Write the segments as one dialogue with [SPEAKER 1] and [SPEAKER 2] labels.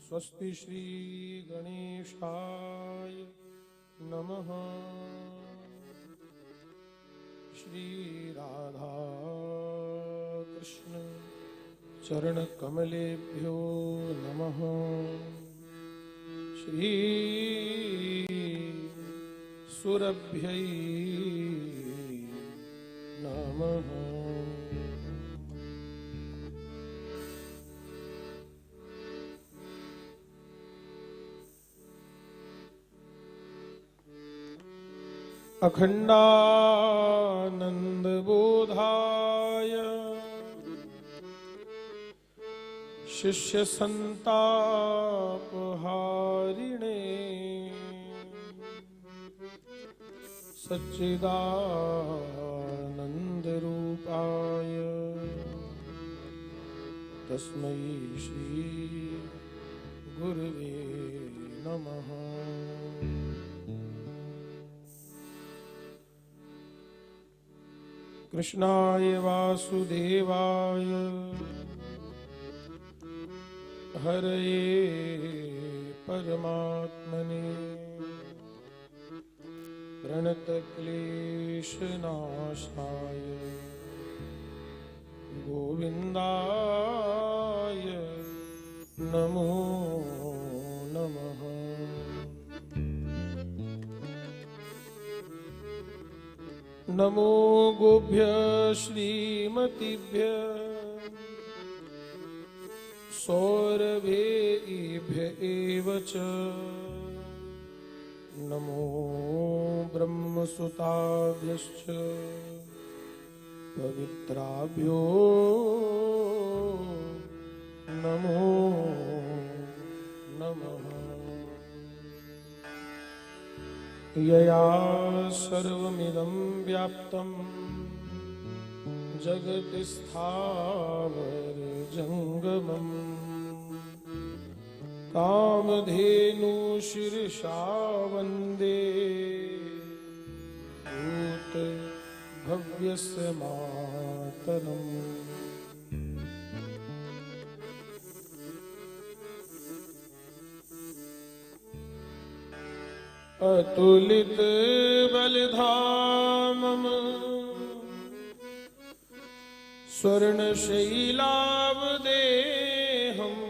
[SPEAKER 1] स्वस्ति श्री गणेशाय नमः। श्री राधा कृष्ण चरण कमलेभ्यो नमः। श्री सुरभ्यै नमः। अखंडानंद बोधाय शिष्य संतापहारिणे सच्चिदानंद रूपाय तस्मै श्री गुरुवे नमः। कृष्णाय वासुदेवाय हरये परमात्मने प्रणतक्लेशनाशाय गोविन्दाय नमो नमः। नमो गोभ्य श्रीमतिभ्य सौरभेभ्य एव च। नमो ब्रह्मसुताभ्यश्च पवित्राभ्यो नमो नमः। यया सर्वमिदं व्याप्तं जगति स्थावर जंगमम् कामधेनु शीर्षा वन्दे भूत भव्यस्य मातरम्। अतुलित बलधामम् स्वर्णशैलावदेहम्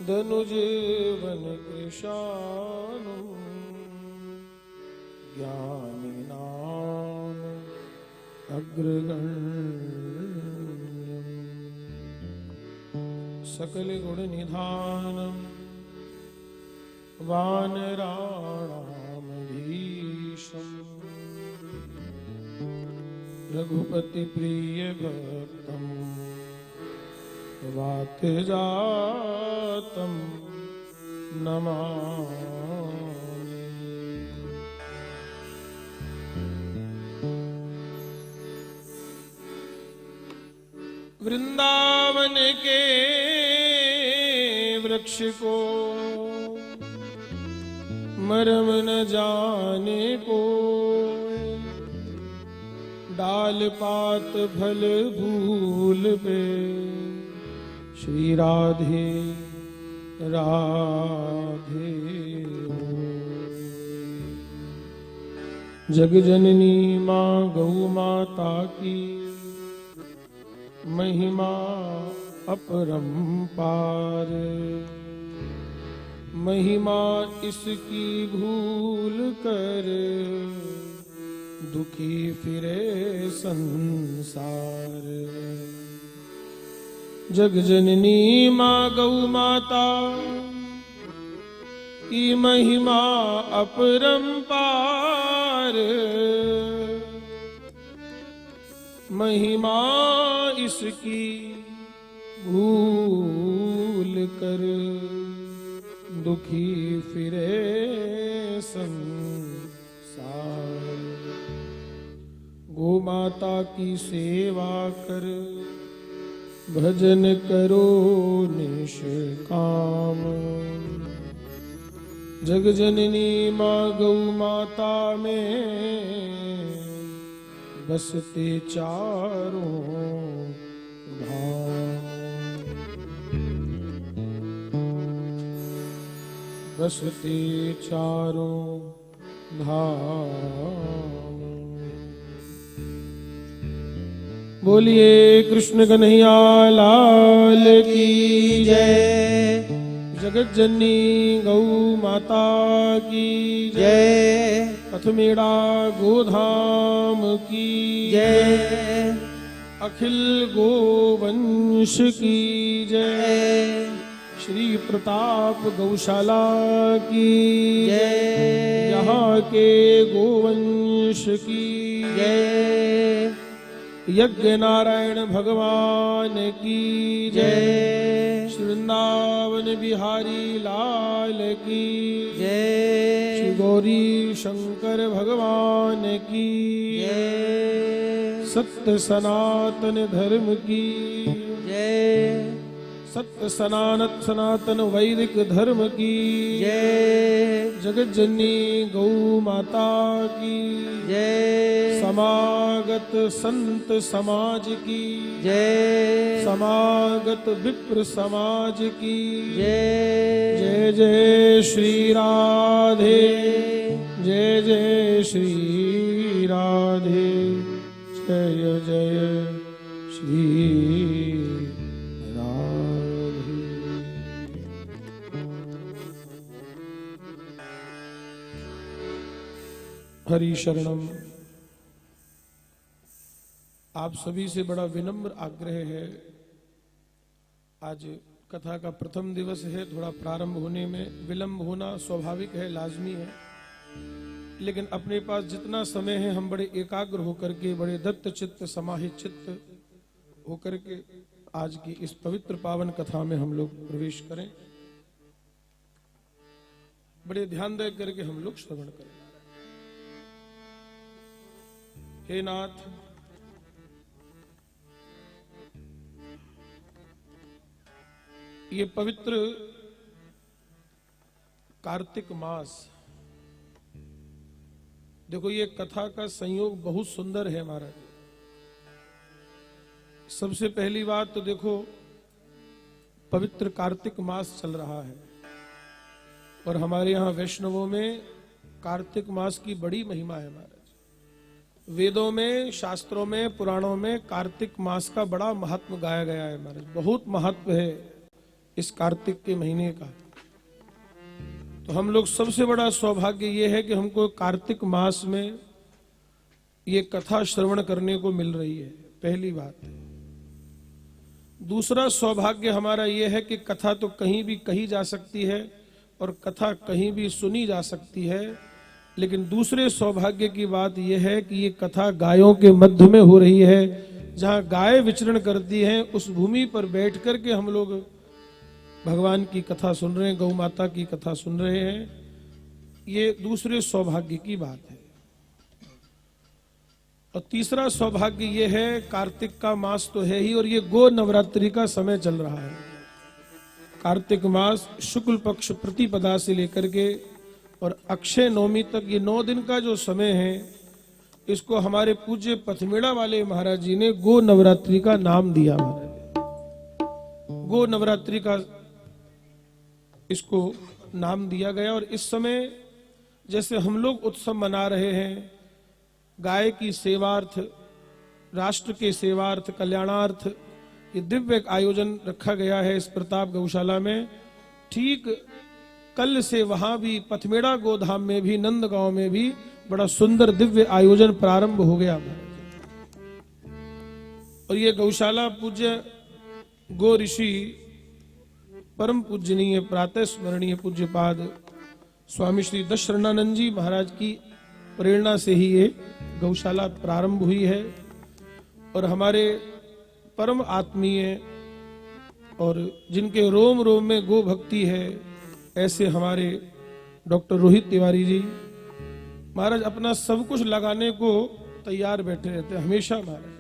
[SPEAKER 1] धनुजवनकृशानुम् ज्ञानिनाम् अग्रगण्यम् सकलगुणनिधानम् वानराणामधीशम् रघुपति प्रिय भक्तम् वातजातम् नमामि। वृंदावन के वृक्ष को मरम न जाने को, डाल पात फल भूल पे श्री राधे राधे। जगजननी माँ गौ माता की महिमा अपरंपार। महिमा इसकी भूल कर दुखी फिरे संसार। जगजननी माँ गौ माता की महिमा अपरंपार। महिमा इसकी भूल कर दुखी फिरे संसार। गो माता की सेवा कर भजन करो निष्काम। जगजननी माँ गौ माता में बसते चारों धाम। बसते चारों धाम। बोलिए कृष्ण कन्हैया लाल की जय। जगत जननी गौ माता की जय। पथमेड़ा गोधाम की जय। अखिल गोवंश की जय। श्री प्रताप गौशाला की जय। यहाँ के गोवंश की जय। यज्ञ नारायण भगवान की जय। श्री वृंदावन बिहारी लाल की जय। श्री गौरी शंकर भगवान की जय। सत्य सनातन धर्म की जय। सत्य सनातन वैदिक धर्म की जय। जगत जननी गौ माता की जय। समागत संत समाज की जय। समागत विप्र समाज की जय। जय जय श्री राधे। जय जय श्री राधे। जय जय श्री हरि शरणम। आप सभी से बड़ा विनम्र आग्रह है। आज कथा का प्रथम दिवस है, थोड़ा प्रारंभ होने में विलंब होना स्वाभाविक है, लाजमी है, लेकिन अपने पास जितना समय है हम बड़े एकाग्र होकर के, बड़े दत्त चित्त समाहित चित्त होकर के आज की इस पवित्र पावन कथा में हम लोग प्रवेश करें। बड़े ध्यान दे करके हम लोग श्रवण करें। हे नाथ, ये पवित्र कार्तिक मास, देखो ये कथा का संयोग बहुत सुंदर है महाराज। सबसे पहली बात तो देखो पवित्र कार्तिक मास चल रहा है और हमारे यहाँ वैष्णवों में कार्तिक मास की बड़ी महिमा है महाराज। वेदों में, शास्त्रों में, पुराणों में कार्तिक मास का बड़ा महत्व गाया गया है महाराज। बहुत महत्व है इस कार्तिक के महीने का। तो हम लोग सबसे बड़ा सौभाग्य ये है कि हमको कार्तिक मास में ये कथा श्रवण करने को मिल रही है, पहली बात। दूसरा सौभाग्य हमारा ये है कि कथा तो कहीं भी कही जा सकती है और कथा कहीं भी सुनी जा सकती है, लेकिन दूसरे सौभाग्य की बात यह है कि ये कथा गायों के मध्य में हो रही है। जहां गाय विचरण करती हैं उस भूमि पर बैठ करके हम लोग भगवान की कथा सुन रहे हैं, गौ माता की कथा सुन रहे हैं। ये दूसरे सौभाग्य की बात है। और तीसरा सौभाग्य ये है, कार्तिक का मास तो है ही और ये गो नवरात्रि का समय चल रहा है। कार्तिक मास शुक्ल पक्ष प्रतिपदा से लेकर के और अक्षय नवमी तक ये 9 दिन का जो समय है, इसको हमारे पूज्य पथमेड़ा वाले महाराज जी ने गो नवरात्रि का नाम दिया। गो नवरात्रि का इसको नाम दिया गया। और इस समय जैसे हम लोग उत्सव मना रहे हैं, गाय की सेवार्थ, राष्ट्र के सेवार्थ, कल्याणार्थ ये दिव्य आयोजन रखा गया है इस प्रताप गौशाला में। ठीक कल से वहां भी पथमेड़ा गोधाम में भी, नंदगांव में भी बड़ा सुंदर दिव्य आयोजन प्रारंभ हो गया। और ये गौशाला पूज्य गो ऋषि परम पूजनीय प्रातः स्मरणीय पूज्यपाद स्वामी श्री दशरणानंद जी महाराज की प्रेरणा से ही ये गौशाला प्रारंभ हुई है। और हमारे परम आत्मीय और जिनके रोम रोम में गो भक्ति है, ऐसे हमारे डॉक्टर रोहित तिवारी जी महाराज अपना सब कुछ लगाने को तैयार बैठे रहते हैं हमेशा। महाराज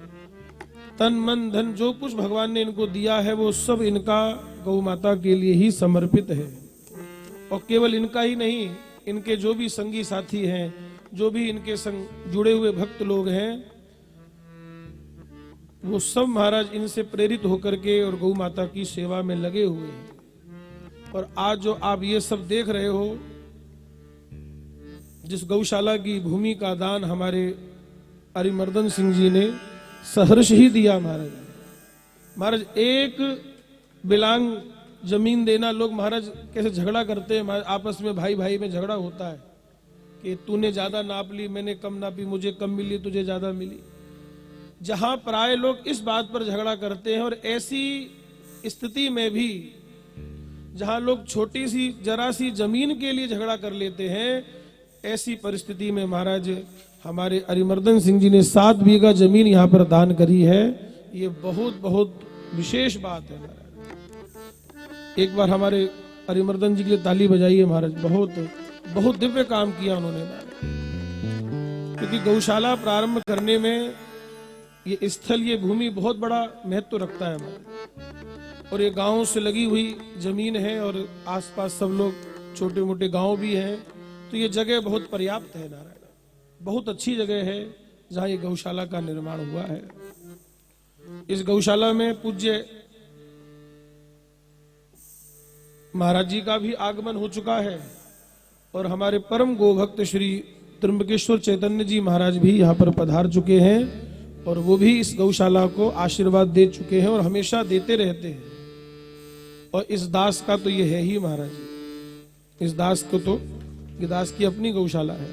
[SPEAKER 1] तन मन धन जो कुछ भगवान ने इनको दिया है वो सब इनका गौ माता के लिए ही समर्पित है। और केवल इनका ही नहीं, इनके जो भी संगी साथी हैं, जो भी इनके संग जुड़े हुए भक्त लोग हैं, वो सब महाराज इनसे प्रेरित होकर के और गौ माता की सेवा में लगे हुए हैं। और आज जो आप ये सब देख रहे हो, जिस गौशाला की भूमि का दान हमारे अरिमर्दन सिंह जी ने सहर्ष ही दिया महाराज। महाराज एक बिलांग जमीन देना, लोग महाराज कैसे झगड़ा करते हैं आपस में, भाई भाई में झगड़ा होता है कि तूने ज्यादा नाप ली, मैंने कम नापी, मुझे कम मिली, तुझे ज्यादा मिली। जहां प्राय लोग इस बात पर झगड़ा करते हैं, और ऐसी स्थिति में भी जहां लोग छोटी सी जरा सी जमीन के लिए झगड़ा कर लेते हैं, ऐसी परिस्थिति में महाराज हमारे अरिमर्दन सिंह जी ने 7 बीघा जमीन यहाँ पर दान करी है। ये बहुत बहुत विशेष बात है महाराज। एक बार हमारे अरिमर्दन जी के लिए ताली बजाइए महाराज। बहुत बहुत दिव्य काम किया उन्होंने महाराज। क्योंकि गौशाला प्रारंभ करने में ये स्थल, ये भूमि बहुत बड़ा महत्व रखता है महाराज। और ये गांव से लगी हुई जमीन है और आसपास सब लोग छोटे मोटे गांव भी हैं, तो ये जगह बहुत पर्याप्त है नारायण। बहुत अच्छी जगह है जहां ये गौशाला का निर्माण हुआ है। इस गौशाला में पूज्य महाराज जी का भी आगमन हो चुका है और हमारे परम गोभक्त श्री त्र्यंबकेश्वर चैतन्य जी महाराज भी यहाँ पर पधार चुके हैं और वो भी इस गौशाला को आशीर्वाद दे चुके हैं और हमेशा देते रहते हैं। और इस दास का तो ये है ही महाराज, इस दास को तो, ये दास की अपनी गौशाला है।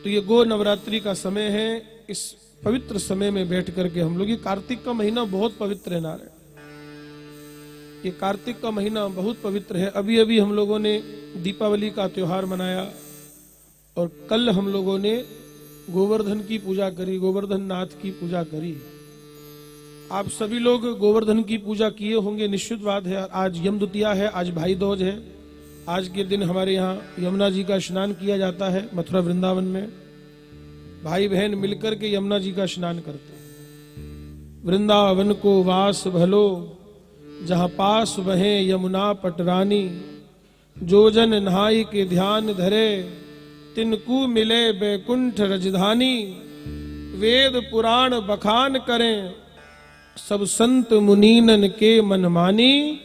[SPEAKER 1] तो ये गो नवरात्रि का समय है। इस पवित्र समय में बैठ करके हम लोग, ये कार्तिक का महीना बहुत पवित्र है नारायण। ये कार्तिक का महीना बहुत पवित्र है। अभी अभी हम लोगों ने दीपावली का त्योहार मनाया और कल हम लोगों ने गोवर्धन की पूजा करी, गोवर्धन नाथ की पूजा करी। आप सभी लोग गोवर्धन की पूजा किए होंगे, निश्चित बात है। आज यम द्वितीया है, आज भाई दूज है। आज के दिन हमारे यहाँ यमुना जी का स्नान किया जाता है। मथुरा वृंदावन में भाई बहन मिलकर के यमुना जी का स्नान करते हैं। वृंदावन को वास भलो, जहां पास बहे यमुना पटरानी। जो जन नहाई के ध्यान धरे, तिनको मिले बैकुंठ रजधानी। वेद पुराण बखान करें, सब संत मुनीनन के मन मानी।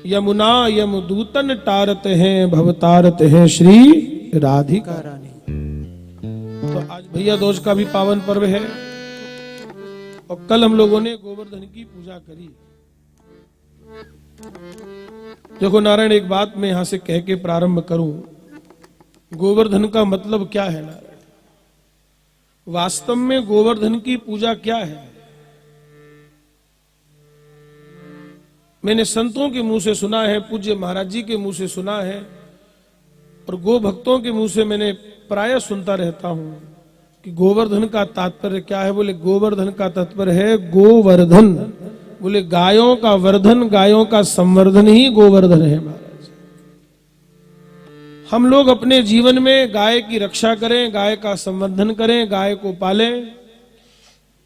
[SPEAKER 1] यमुना यमदूतन टारत हैं, भवतारत हैं श्री राधिका रानी। तो आज भैया दूज का भी पावन पर्व है और कल हम लोगों ने गोवर्धन की पूजा करी। देखो नारायण, एक बात मैं यहां से कह के प्रारंभ करूं। गोवर्धन का मतलब क्या है नारायण? वास्तव में गोवर्धन की पूजा क्या है? मैंने संतों के मुंह से सुना है, पूज्य महाराज जी के मुंह से सुना है और गो भक्तों के मुंह से मैंने प्राय सुनता रहता हूं कि गोवर्धन का तात्पर्य क्या है। बोले गोवर्धन का तात्पर्य है गोवर्धन। बोले गायों का वर्धन, गायों का संवर्धन ही गोवर्धन है महाराज। हम लोग अपने जीवन में गाय की रक्षा करें, गाय का संवर्धन करें, गाय को पालें।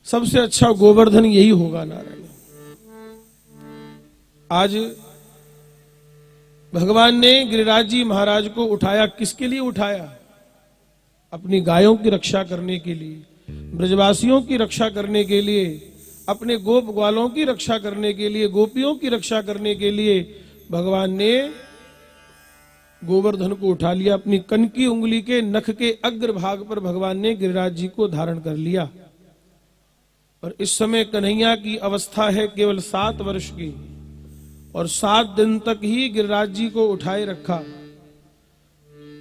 [SPEAKER 1] सबसे अच्छा गोवर्धन यही होगा नारायण। आज भगवान ने गिरिराज जी महाराज को उठाया, किसके लिए उठाया? अपनी गायों की रक्षा करने के लिए, ब्रजवासियों की रक्षा करने के लिए, अपने गोप ग्वालों की रक्षा करने के लिए, गोपियों की रक्षा करने के लिए भगवान ने गोवर्धन को उठा लिया। अपनी कनकी उंगली के नख के अग्र भाग पर भगवान ने गिरिराज जी को धारण कर लिया। और इस समय कन्हैया की अवस्था है केवल 7 वर्ष की और 7 दिन तक ही गिरिराज जी को उठाए रखा।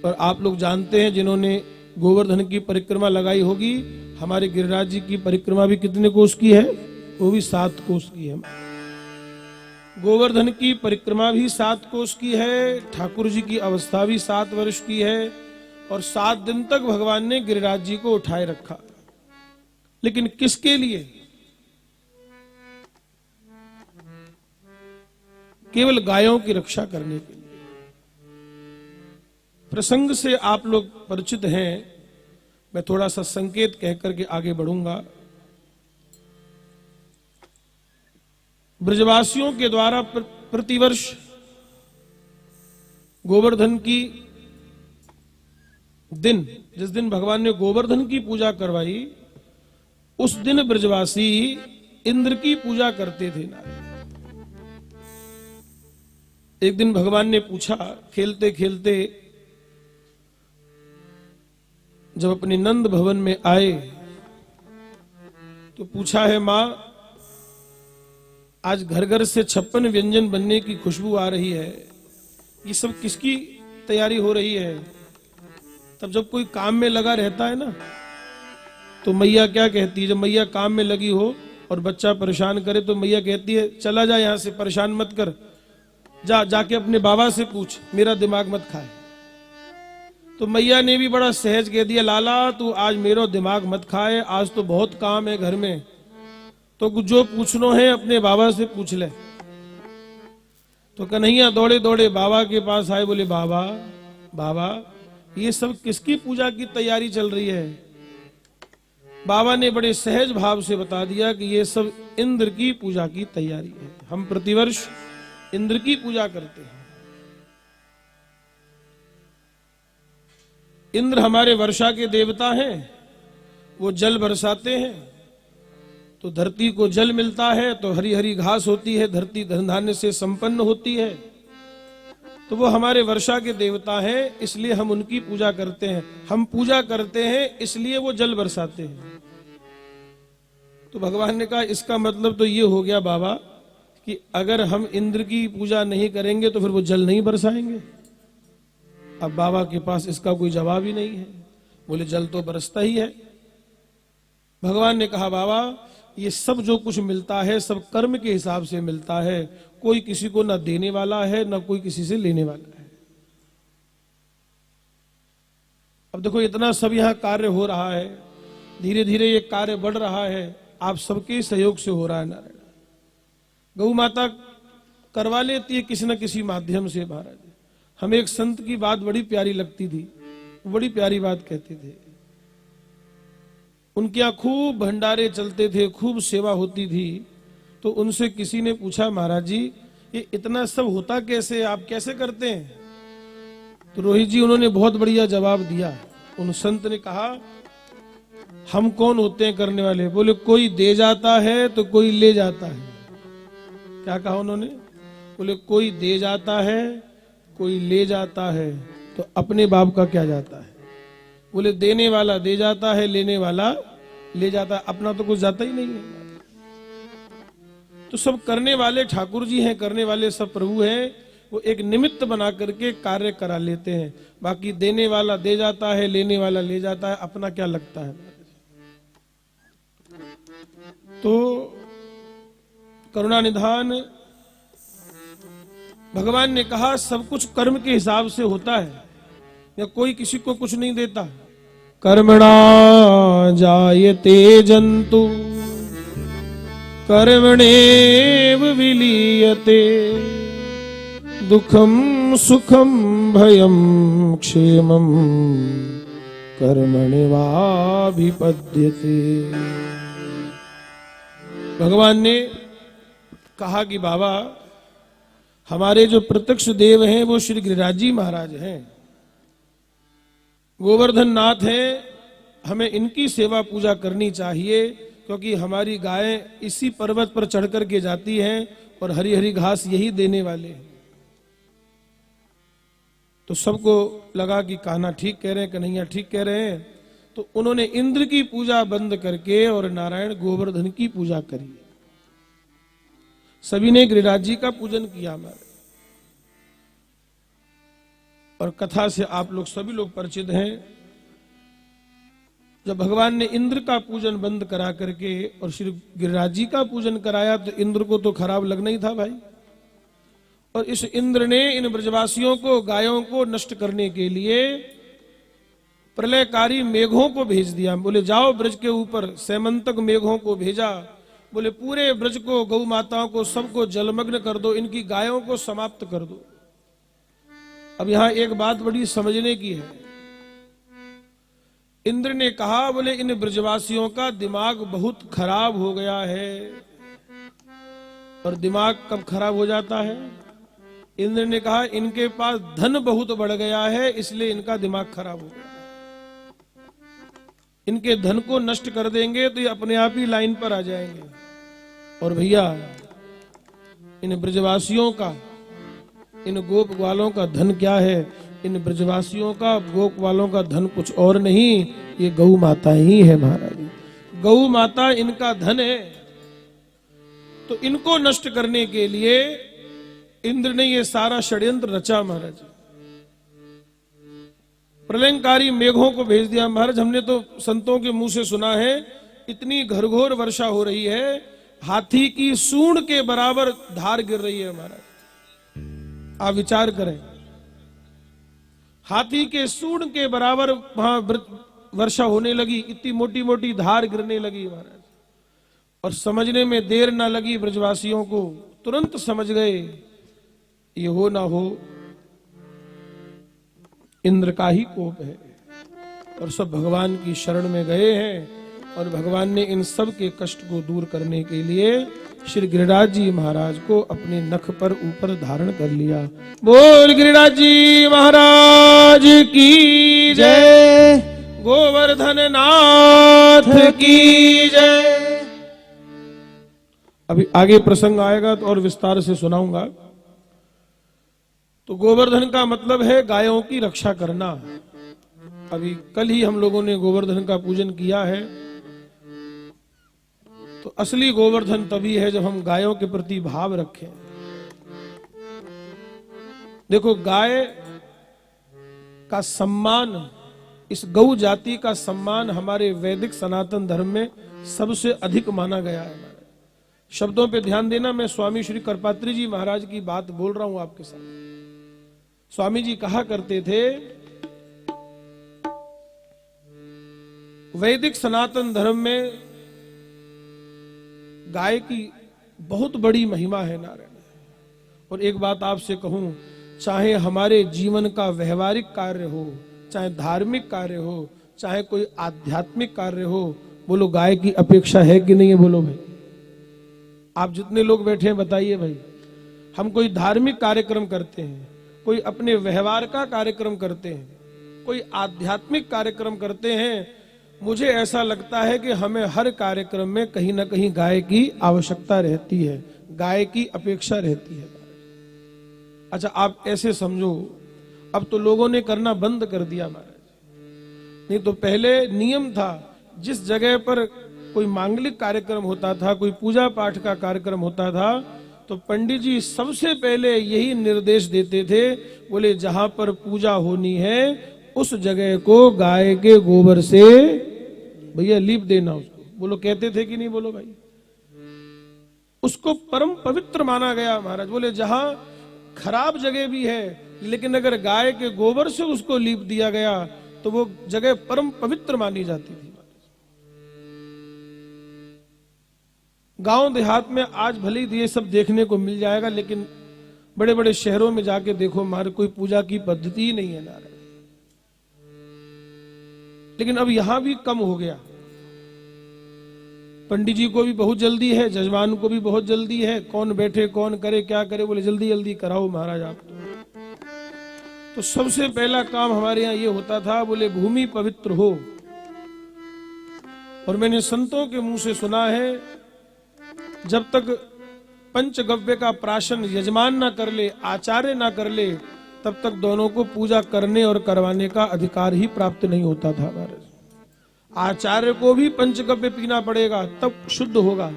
[SPEAKER 1] और आप लोग जानते हैं, जिन्होंने गोवर्धन की परिक्रमा लगाई होगी, हमारे गिरिराज जी की परिक्रमा भी कितने कोस की है? वो भी 7 कोस की है। गोवर्धन की परिक्रमा भी 7 कोस की है। ठाकुर जी की अवस्था भी 7 वर्ष की है और 7 दिन तक भगवान ने गिरिराज जी को उठाए रखा। लेकिन किसके लिए? केवल गायों की रक्षा करने के लिए। प्रसंग से आप लोग परिचित हैं, मैं थोड़ा सा संकेत कहकर के आगे बढ़ूंगा। ब्रजवासियों के द्वारा प्रतिवर्ष गोवर्धन की दिन, जिस दिन भगवान ने गोवर्धन की पूजा करवाई, उस दिन ब्रजवासी इंद्र की पूजा करते थे। एक दिन भगवान ने पूछा, खेलते खेलते जब अपने नंद भवन में आए तो पूछा है, मां आज घर घर से 56 व्यंजन बनने की खुशबू आ रही है, ये सब किसकी तैयारी हो रही है? तब जब कोई काम में लगा रहता है ना, तो मैया क्या कहती है? जब मैया काम में लगी हो और बच्चा परेशान करे तो मैया कहती है, चला जा यहां से, परेशान मत कर, जाके अपने बाबा से पूछ, मेरा दिमाग मत खाए। तो मैया ने भी बड़ा सहज कह दिया, लाला तू आज मेरा दिमाग मत खाए, आज तो बहुत काम है घर में, तो जो पूछना है अपने बाबा से पूछ ले। तो कन्हैया दौड़े दौड़े बाबा के पास आए, बोले बाबा बाबा ये सब किसकी पूजा की तैयारी चल रही है? बाबा ने बड़े सहज भाव से बता दिया कि ये सब इंद्र की पूजा की तैयारी है, हम प्रतिवर्ष इंद्र की पूजा करते हैं। इंद्र हमारे वर्षा के देवता हैं, वो जल बरसाते हैं, तो धरती को जल मिलता है तो हरी हरी घास होती है, धरती धन धान्य से संपन्न होती है, तो वो हमारे वर्षा के देवता हैं, इसलिए हम उनकी पूजा करते हैं। हम पूजा करते हैं इसलिए वो जल बरसाते हैं। तो भगवान ने कहा इसका मतलब तो ये हो गया बाबा कि अगर हम इंद्र की पूजा नहीं करेंगे तो फिर वो जल नहीं बरसाएंगे। अब बाबा के पास इसका कोई जवाब ही नहीं है। बोले जल तो बरसता ही है। भगवान ने कहा बाबा ये सब जो कुछ मिलता है सब कर्म के हिसाब से मिलता है, कोई किसी को ना देने वाला है ना कोई किसी से लेने वाला है। अब देखो इतना सब यहाँ कार्य हो रहा है, धीरे धीरे ये कार्य बढ़ रहा है, आप सबके सहयोग से हो रहा है। नारायण गौ माता करवा लेती है किसी न किसी माध्यम से। महाराज हमें एक संत की बात बड़ी प्यारी लगती थी, बड़ी प्यारी बात कहते थे। उनके यहाँ खूब भंडारे चलते थे, खूब सेवा होती थी। तो उनसे किसी ने पूछा महाराज जी ये इतना सब होता कैसे, आप कैसे करते हैं? तो रोहित जी उन्होंने बहुत बढ़िया जवाब दिया। उन संत ने कहा हम कौन होते हैं करने वाले? बोले कोई दे जाता है तो कोई ले जाता है। क्या कहा उन्होंने? बोले कोई दे जाता है कोई ले जाता है, तो अपने बाप का क्या जाता है? बोले देने वाला दे जाता है, लेने वाला ले जाता है, अपना तो कुछ जाता ही नहीं है। तो सब करने वाले ठाकुर जी हैं, करने वाले सब प्रभु हैं, वो एक निमित्त बना करके कार्य करा लेते हैं। बाकी देने वाला दे जाता है, लेने वाला ले जाता है, अपना क्या लगता है? तो करुणा निधान भगवान ने कहा सब कुछ कर्म के हिसाब से होता है, या कोई किसी को कुछ नहीं देता। कर्मणा जायते जंतु कर्मणेव विलीयते, दुखम सुखम भयम क्षेमम कर्मण्येवाभिपद्यते। भगवान ने कहा कि बाबा हमारे जो प्रत्यक्ष देव हैं वो श्री गिरिराज जी महाराज हैं, गोवर्धन नाथ हैं, हमें इनकी सेवा पूजा करनी चाहिए, क्योंकि हमारी गायें इसी पर्वत पर चढ़ करके जाती हैं और हरी हरी घास यही देने वाले हैं। तो सबको लगा कि कान्हा ठीक कह रहे हैं, कन्हैया ठीक कह रहे हैं। तो उन्होंने इंद्र की पूजा बंद करके और नारायण गोवर्धन की पूजा करी। सभी ने गिरिराज जी का पूजन किया हमारे। और कथा से आप लोग सभी लोग परिचित हैं। जब भगवान ने इंद्र का पूजन बंद करा करके और श्री गिरिराज जी का पूजन कराया तो इंद्र को तो खराब लगना ही था भाई। और इस इंद्र ने इन ब्रजवासियों को, गायों को नष्ट करने के लिए प्रलयकारी मेघों को भेज दिया। बोले जाओ ब्रज के ऊपर सैमंतक मेघों को भेजा। बोले पूरे ब्रज को, गौ माताओं को, सबको जलमग्न कर दो, इनकी गायों को समाप्त कर दो। अब यहां एक बात बड़ी समझने की है। इंद्र ने कहा बोले इन ब्रजवासियों का दिमाग बहुत खराब हो गया है। और दिमाग कब खराब हो जाता है? इंद्र ने कहा इनके पास धन बहुत बढ़ गया है, इसलिए इनका दिमाग खराब हो गया। इनके धन को नष्ट कर देंगे तो ये अपने आप ही लाइन पर आ जाएंगे। और भैया इन ब्रजवासियों का इन गोप ग्वालों का धन क्या है? इन ब्रजवासियों का, गोप ग्वालों का धन कुछ और नहीं, ये गौ माता ही है महाराज। गौ माता इनका धन है। तो इनको नष्ट करने के लिए इंद्र ने ये सारा षड्यंत्र रचा महाराज। प्रलयंकारी मेघों को भेज दिया महाराज। हमने तो संतों के मुंह से सुना है, इतनी घरघोर वर्षा हो रही है, हाथी की सूंड के बराबर धार गिर रही है महाराज। आप विचार करें, हाथी के सूंड के बराबर वहां वर्षा होने लगी, इतनी मोटी मोटी धार गिरने लगी महाराज। और समझने में देर ना लगी ब्रजवासियों को, तुरंत समझ गए ये हो ना हो इंद्र का ही कोप है। और सब भगवान की शरण में गए हैं और भगवान ने इन सब के कष्ट को दूर करने के लिए श्री गिरिराज जी महाराज को अपने नख पर ऊपर धारण कर लिया। बोल गिरिराज जी महाराज की जय, गोवर्धन नाथ की जय। अभी आगे प्रसंग आएगा तो और विस्तार से सुनाऊंगा। तो गोवर्धन का मतलब है गायों की रक्षा करना। अभी कल ही हम लोगों ने गोवर्धन का पूजन किया है। तो असली गोवर्धन तभी है जब हम गायों के प्रति भाव रखें। देखो, गाय का सम्मान, इस गौ जाति का सम्मान हमारे वैदिक सनातन धर्म में सबसे अधिक माना गया है। शब्दों पे ध्यान देना, मैं स्वामी श्री करपात्री जी महाराज की बात बोल रहा हूं आपके साथ। स्वामी जी कहा करते थे, वैदिक सनातन धर्म में गाय की बहुत बड़ी महिमा है नारायण। और एक बात आपसे कहूं, चाहे हमारे जीवन का व्यवहारिक कार्य हो, चाहे धार्मिक कार्य हो, चाहे कोई आध्यात्मिक कार्य हो, बोलो गाय की अपेक्षा है कि नहीं है? बोलो भाई, आप जितने लोग बैठे हैं बताइए भाई। हम कोई धार्मिक कार्यक्रम करते हैं, कोई अपने व्यवहार का कार्यक्रम करते हैं, कोई आध्यात्मिक कार्यक्रम करते हैं, मुझे ऐसा लगता है कि हमें हर कार्यक्रम में कहीं ना कहीं गाय की आवश्यकता रहती है, गाय की अपेक्षा रहती है। अच्छा, आप ऐसे समझो, अब तो लोगों ने करना बंद कर दिया महाराज। नहीं तो पहले नियम था, जिस जगह पर कोई मांगलिक कार्यक्रम होता था, कोई पूजा पाठ का कार्यक्रम होता था, तो पंडित जी सबसे पहले यही निर्देश देते थे, बोले जहां पर पूजा होनी है उस जगह को गाय के गोबर से भैया लीप देना उसको। बोलो, कहते थे कि नहीं? बोलो भाई। उसको परम पवित्र माना गया महाराज। बोले जहां खराब जगह भी है, लेकिन अगर गाय के गोबर से उसको लीप दिया गया तो वो जगह परम पवित्र मानी जाती थी। गांव देहात में आज भले ही ये सब देखने को मिल जाएगा, लेकिन बड़े बड़े शहरों में जाके देखो, हमारे कोई पूजा की पद्धति ही नहीं है नारायण। लेकिन अब यहां भी कम हो गया। पंडित जी को भी बहुत जल्दी है, जजमान को भी बहुत जल्दी है, कौन बैठे कौन करे क्या करे, बोले जल्दी जल्दी कराओ महाराज आप। तो सबसे पहला काम हमारे यहाँ ये होता था, बोले भूमि पवित्र हो। और मैंने संतों के मुंह से सुना है, जब तक पंचगव्य का प्राशन यजमान ना कर ले, आचार्य ना कर ले, तब तक दोनों को पूजा करने और करवाने का अधिकार ही प्राप्त नहीं होता था महाराज। आचार्य को भी पंचगव्य पीना पड़ेगा तब शुद्ध होगा,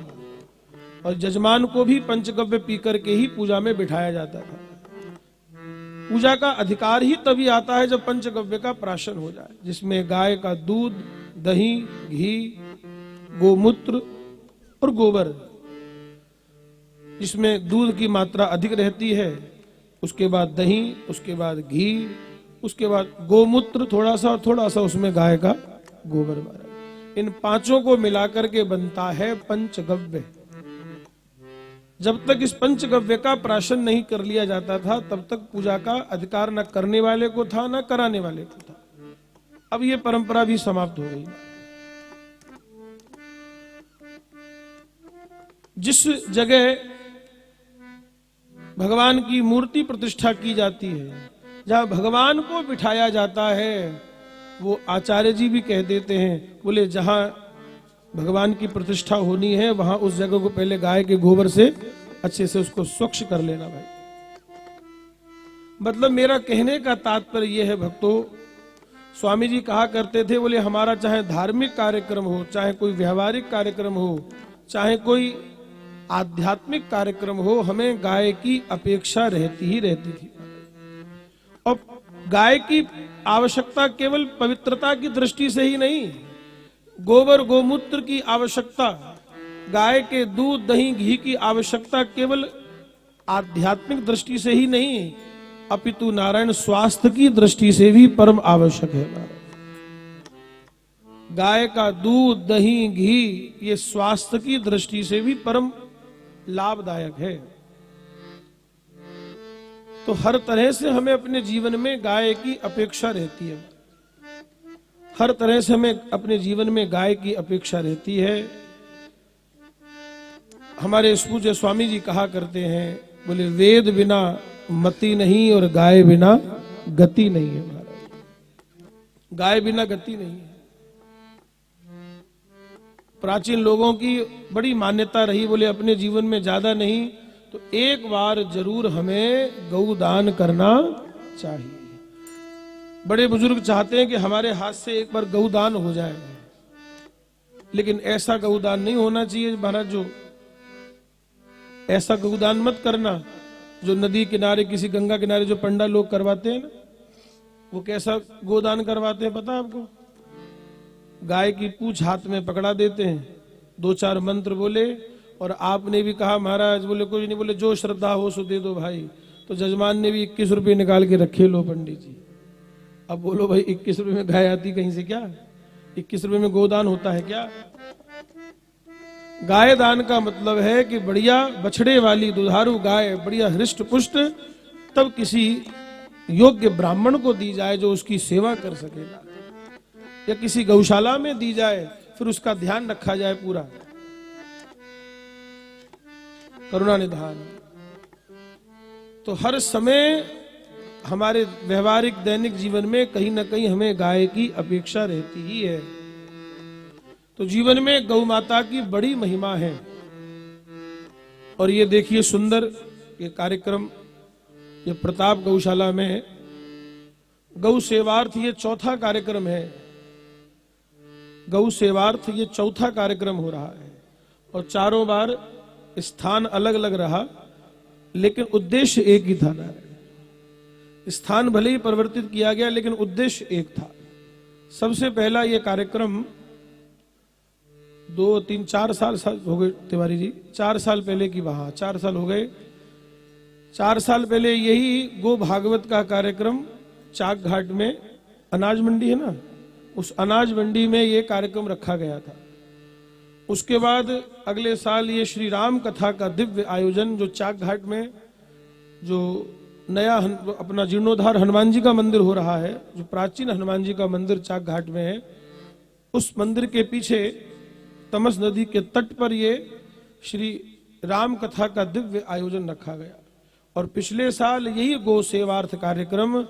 [SPEAKER 1] और यजमान को भी पंचगव्य पी करके ही पूजा में बिठाया जाता था। पूजा का अधिकार ही तभी आता है जब पंचगव्य का प्राशन हो जाए, जिसमें गाय का दूध, दही, घी, गोमूत्र और गोबर, जिसमें दूध की मात्रा अधिक रहती है, उसके बाद दही, उसके बाद घी, उसके बाद गोमूत्र थोड़ा सा, और थोड़ा सा उसमें गाय का गोबर मारा। इन पांचों को मिलाकर के बनता है पंचगव्य। जब तक इस पंचगव्य का प्राशन नहीं कर लिया जाता था, तब तक पूजा का अधिकार न करने वाले को था न कराने वाले को था। अब ये परंपरा भी समाप्त हो गई। जिस जगह भगवान की मूर्ति प्रतिष्ठा की जाती है, जहां भगवान को बिठाया जाता है, वो आचार्य जी भी कह देते हैं, बोले जहां भगवान की प्रतिष्ठा होनी है वहां उस जगह को पहले गाय के गोबर से अच्छे से उसको स्वच्छ कर लेना भाई। मतलब मेरा कहने का तात्पर्य यह है भक्तों, स्वामी जी कहा करते थे, बोले हमारा चाहे धार्मिक कार्यक्रम हो, चाहे कोई व्यवहारिक कार्यक्रम हो, चाहे कोई आध्यात्मिक कार्यक्रम हो, हमें गाय की अपेक्षा रहती ही रहती थी। और गाय की आवश्यकता केवल पवित्रता की दृष्टि से ही नहीं, गोबर गोमूत्र की आवश्यकता, गाय के दूध दही घी की आवश्यकता केवल आध्यात्मिक दृष्टि से ही नहीं, अपितु नारायण स्वास्थ्य की दृष्टि से भी परम आवश्यक है। गाय का दूध दही घी ये स्वास्थ्य की दृष्टि से भी परम लाभदायक है। तो हर तरह से हमें अपने जीवन में गाय की अपेक्षा रहती है, हर तरह से हमें अपने जीवन में गाय की अपेक्षा रहती है। हमारे पूज्य स्वामी जी कहा करते हैं, बोले वेद बिना मति नहीं और गाय बिना गति नहीं है महाराज, गाय बिना गति नहीं है। प्राचीन लोगों की बड़ी मान्यता रही, बोले अपने जीवन में ज्यादा नहीं तो एक बार जरूर हमें गौदान करना चाहिए। बड़े बुजुर्ग चाहते हैं कि हमारे हाथ से एक बार गौदान हो जाए, लेकिन ऐसा गौदान नहीं होना चाहिए महाराज, जो ऐसा गौदान मत करना जो नदी किनारे किसी गंगा किनारे जो पंडा लोग करवाते हैं ना, वो कैसा गोदान करवाते हैं पता है आपको? गाय की पूंछ हाथ में पकड़ा देते हैं, दो चार मंत्र बोले, और आपने भी कहा महाराज, बोले कोई नहीं, बोले जो श्रद्धा हो सो दे दो भाई। तो जजमान ने भी 21 रुपये निकाल के रखे, लो पंडित जी। अब बोलो भाई 21 रुपये में गाय आती कहीं से क्या? 21 रुपये में गोदान होता है क्या? गाय दान का मतलब है कि बढ़िया बछड़े वाली दुधारू गाय बढ़िया हृष्ट पुष्ट तब किसी योग्य ब्राह्मण को दी जाए जो उसकी सेवा कर सकेगा, या किसी गौशाला में दी जाए, फिर उसका ध्यान रखा जाए पूरा करुणा निधान। तो हर समय हमारे व्यवहारिक दैनिक जीवन में कहीं ना कहीं हमें गाय की अपेक्षा रहती ही है। तो जीवन में गौ माता की बड़ी महिमा है। और ये देखिए सुंदर ये कार्यक्रम, ये प्रताप गौशाला में गौ सेवार्थ ये चौथा कार्यक्रम है। गौ सेवार्थ ये चौथा कार्यक्रम हो रहा है, और चारों बार स्थान अलग अलग रहा, लेकिन उद्देश्य एक ही था। स्थान भले ही परिवर्तित किया गया, लेकिन उद्देश्य एक था। सबसे पहला ये कार्यक्रम 2, 3, 4 साल हो गए तिवारी जी, 4 साल पहले की, वहां 4 साल हो गए। 4 साल पहले यही गो भागवत का कार्यक्रम चाक घाट में, अनाज मंडी है ना, उस अनाज मंडी में ये कार्यक्रम रखा गया था। उसके बाद अगले साल ये श्री राम कथा का दिव्य आयोजन, जो चाक घाट में जो नया अपना जीर्णोद्धार हनुमान जी का मंदिर हो रहा है, जो प्राचीन हनुमान जी का मंदिर चाक घाट में है, उस मंदिर के पीछे तमस नदी के तट पर ये श्री राम कथा का दिव्य आयोजन रखा गया। और पिछले साल यही गो सेवार्थ कार्यक्रम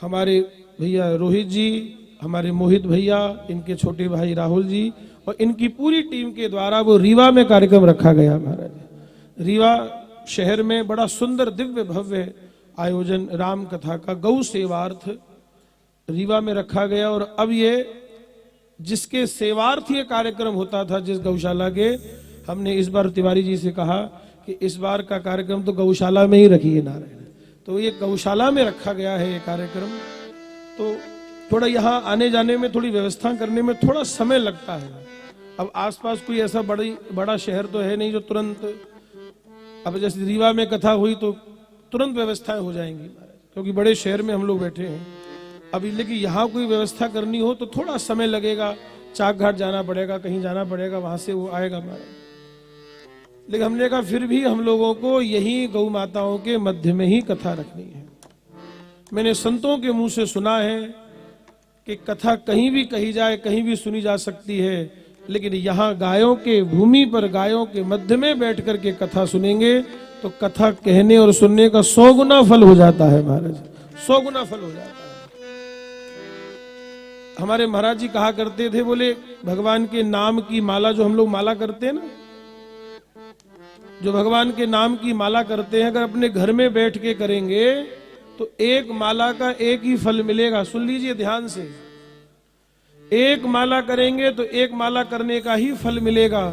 [SPEAKER 1] हमारे भैया रोहित जी, हमारे मोहित भैया, इनके छोटे भाई राहुल जी और इनकी पूरी टीम के द्वारा वो रीवा में कार्यक्रम रखा गया। महाराज रीवा शहर में बड़ा सुंदर दिव्य भव्य आयोजन राम कथा का गौ सेवार्थ रीवा में रखा गया। और अब ये जिसके सेवार्थ ये कार्यक्रम होता था, जिस गौशाला के, हमने इस बार तिवारी जी से कहा कि इस बार का कार्यक्रम तो गौशाला में ही रखिए नारायण, तो ये गौशाला में रखा गया है ये कार्यक्रम। तो थोड़ा यहाँ आने जाने में, थोड़ी व्यवस्था करने में थोड़ा समय लगता है। अब आसपास कोई ऐसा बड़ा शहर तो है नहीं जो तुरंत, अब जैसे रीवा में कथा हुई तो तुरंत व्यवस्थाएं हो जाएंगी, क्योंकि बड़े शहर में हम लोग बैठे हैं अभी। लेकिन यहाँ कोई व्यवस्था करनी हो तो थोड़ा समय लगेगा, चाक घाट जाना पड़ेगा, कहीं जाना पड़ेगा, वहां से वो आएगा महाराज। लेकिन हमने कहा फिर भी हम लोगों को यही गौ माताओं के मध्य में ही कथा रखनी है। मैंने संतों के मुंह से सुना है कि कथा कहीं भी कही जाए, कहीं भी सुनी जा सकती है, लेकिन यहाँ गायों के भूमि पर, गायों के मध्य में बैठ करके कथा सुनेंगे तो कथा कहने और सुनने का 100 गुना फल हो जाता है महाराज, 100 गुना फल हो जाता है। हमारे महाराज जी कहा करते थे, बोले भगवान के नाम की माला, जो हम लोग माला करते हैं ना, जो भगवान के नाम की माला करते हैं, अगर अपने घर में बैठ के करेंगे तो एक माला का एक ही फल मिलेगा। सुन लीजिए ध्यान से, एक माला करेंगे तो एक माला करने का ही फल मिलेगा।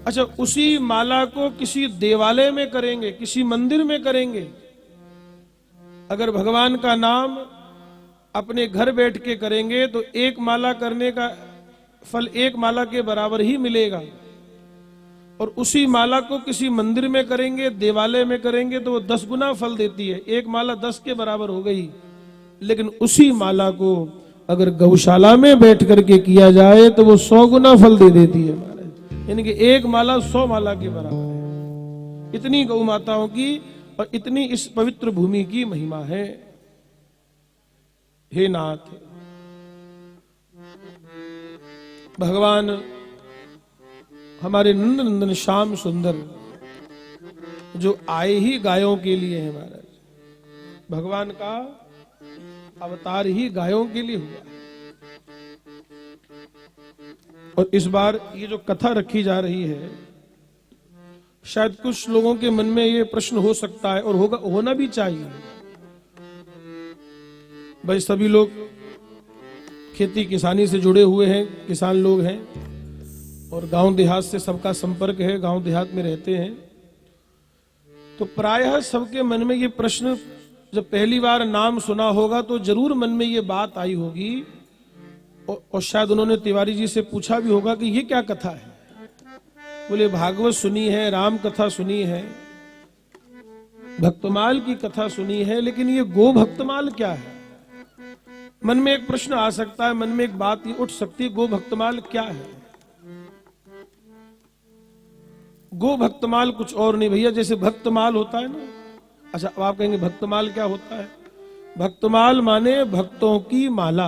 [SPEAKER 1] अच्छा, उसी माला को किसी देवालय में करेंगे, किसी मंदिर में करेंगे, अगर भगवान का नाम अपने घर बैठ के करेंगे तो एक माला करने का फल एक माला के बराबर ही मिलेगा। और उसी माला को किसी मंदिर में करेंगे, देवालय में करेंगे तो वो 10 गुना फल देती है। एक माला 10 के बराबर हो गई। लेकिन उसी माला को अगर गौशाला में बैठ करके किया जाए तो वो 100 गुना फल दे देती है महाराज। यानी कि एक माला 100 माला के बराबर है। इतनी गौ माताओं की और इतनी इस पवित्र भूमि की महिमा है। हे नाथ, भगवान हमारे नंद नंदन श्याम सुंदर जो आए ही गायों के लिए है महाराज। भगवान का अवतार ही गायों के लिए हुआ। और इस बार ये जो कथा रखी जा रही है, शायद कुछ लोगों के मन में ये प्रश्न हो सकता है और होना भी चाहिए। भाई सभी लोग खेती किसानी से जुड़े हुए हैं, किसान लोग हैं और गांव देहात से सबका संपर्क है, गांव देहात में रहते हैं। तो प्रायः सबके मन में ये प्रश्न, जब पहली बार नाम सुना होगा तो जरूर मन में ये बात आई होगी और शायद उन्होंने तिवारी जी से पूछा भी होगा कि ये क्या कथा है। बोले भागवत सुनी है, राम कथा सुनी है, भक्तमाल की कथा सुनी है, लेकिन ये गो भक्तमाल क्या है। मन में एक प्रश्न आ सकता है, मन में एक बात ये उठ सकती है, गो भक्तमाल क्या है। गो भक्तमाल कुछ और नहीं भैया, जैसे भक्तमाल होता है ना। अच्छा, अब आप कहेंगे भक्तमाल क्या होता है। भक्तमाल माने भक्तों की माला।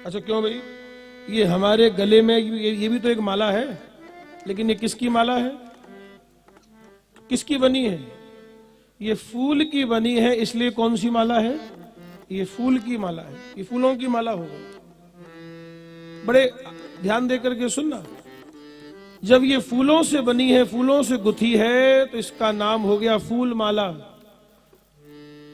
[SPEAKER 1] अच्छा क्यों भाई, ये हमारे गले में ये भी तो एक माला है, लेकिन ये किसकी माला है, किसकी बनी है। ये फूल की बनी है, इसलिए कौन सी माला है, ये फूल की माला है, ये फूलों की माला हो गई। बड़े ध्यान देकर के सुनना, जब ये फूलों से बनी है, फूलों से गुथी है, तो इसका नाम हो गया फूल माला।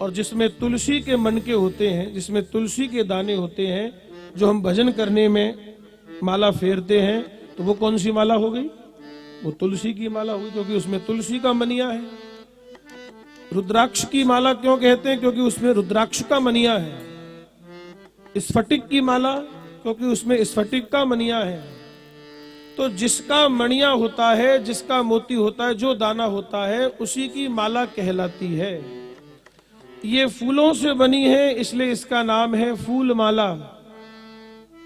[SPEAKER 1] और जिसमें तुलसी के मनके होते हैं, जिसमें तुलसी के दाने होते हैं, जो हम भजन करने में माला फेरते हैं, तो वो कौन सी माला हो गई, वो तुलसी की माला हुई, क्योंकि उसमें तुलसी का मनिया है। रुद्राक्ष की माला क्यों कहते हैं, क्योंकि उसमें रुद्राक्ष का मनिया है। स्फटिक की माला, क्योंकि उसमें स्फटिक का मनिया है। तो जिसका मणिया होता है, जिसका मोती होता है, जो दाना होता है, उसी की माला कहलाती है। ये फूलों से बनी है, इसलिए इसका नाम है फूल माला।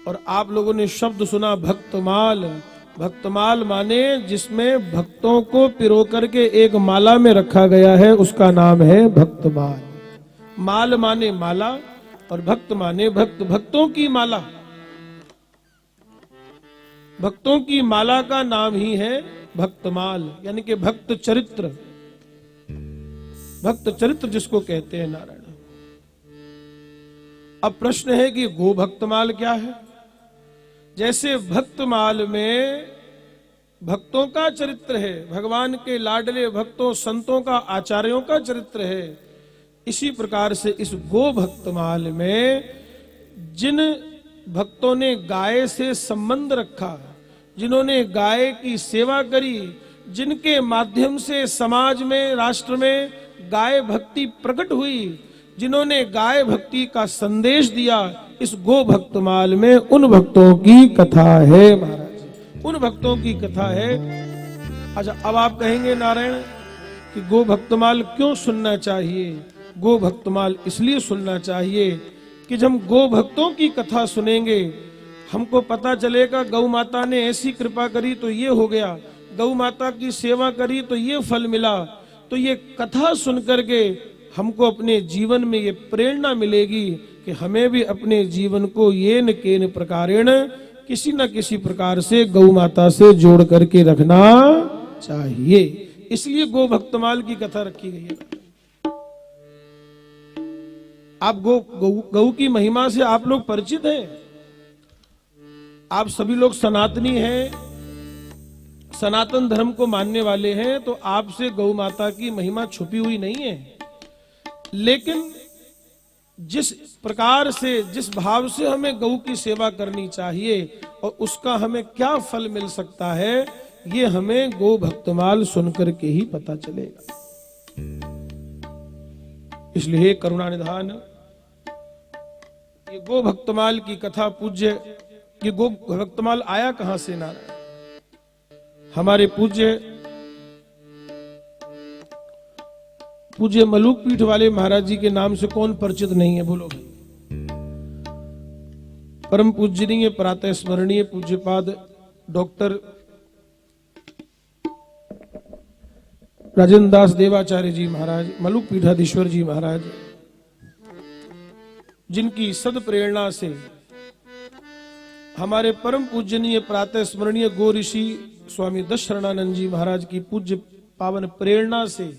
[SPEAKER 1] और आप लोगों ने शब्द सुना भक्तमाल। भक्तमाल माने जिसमें भक्तों को पिरो करके एक माला में रखा गया है, उसका नाम है भक्तमाल। माल माने माला और भक्त माने भक्त, भक्तों की माला। भक्तों की माला का नाम ही है भक्तमाल, यानी कि भक्त चरित्र। भक्त चरित्र जिसको कहते हैं नारायण। अब प्रश्न है कि गो भक्तमाल क्या है। जैसे भक्तमाल में भक्तों का चरित्र है, भगवान के लाडले भक्तों संतों का, आचार्यों का चरित्र है, इसी प्रकार से इस गो भक्तमाल में जिन भक्तों ने गाय से संबंध रखा, जिन्होंने गाय की सेवा करी, जिनके माध्यम से समाज में, राष्ट्र में गाय भक्ति प्रकट हुई, जिन्होंने गाय भक्ति का संदेश दिया, इस गो भक्तमाल में उन भक्तों की कथा है महाराज, उन भक्तों की कथा है। अच्छा, अब आप कहेंगे नारायण कि गो भक्तमाल क्यों सुनना चाहिए। गो भक्तमाल इसलिए सुनना चाहिए कि जब हम गो भक्तों की कथा सुनेंगे, हमको पता चलेगा गौ माता ने ऐसी कृपा करी तो ये हो गया, गौ माता की सेवा करी तो ये फल मिला। तो ये कथा सुन करके हमको अपने जीवन में ये प्रेरणा मिलेगी कि हमें भी अपने जीवन को ये न केन प्रकारेण किसी न किसी प्रकार से गौ माता से जोड़ करके रखना चाहिए। इसलिए गो भक्तमाल की कथा रखी गई है। आप गौ की महिमा से आप लोग परिचित हैं। आप सभी लोग सनातनी हैं, सनातन धर्म को मानने वाले हैं, तो आपसे गौ माता की महिमा छुपी हुई नहीं है। लेकिन जिस प्रकार से, जिस भाव से हमें गौ की सेवा करनी चाहिए और उसका हमें क्या फल मिल सकता है, ये हमें गो भक्तमाल सुनकर के ही पता चलेगा। इसलिए करुणा निधान, ये गो भक्तमाल की कथा पूज्य, ये गो भक्तमाल आया कहां से नारायण? हमारे पूज्य मलूक पीठ वाले महाराज जी के नाम से कौन परिचित नहीं है, बोलो भाई। परम पूजनीय प्रातः स्मरणीय पूज्यपाद डॉक्टर राजेंद्र दास देवाचार्य जी महाराज, मलूक पीठाधीश्वर जी महाराज, जिनकी सद प्रेरणा से हमारे परम पूजनीय प्रातः स्मरणीय गो ऋषि स्वामी दशरणानंद जी महाराज की पूज्य पावन प्रेरणा से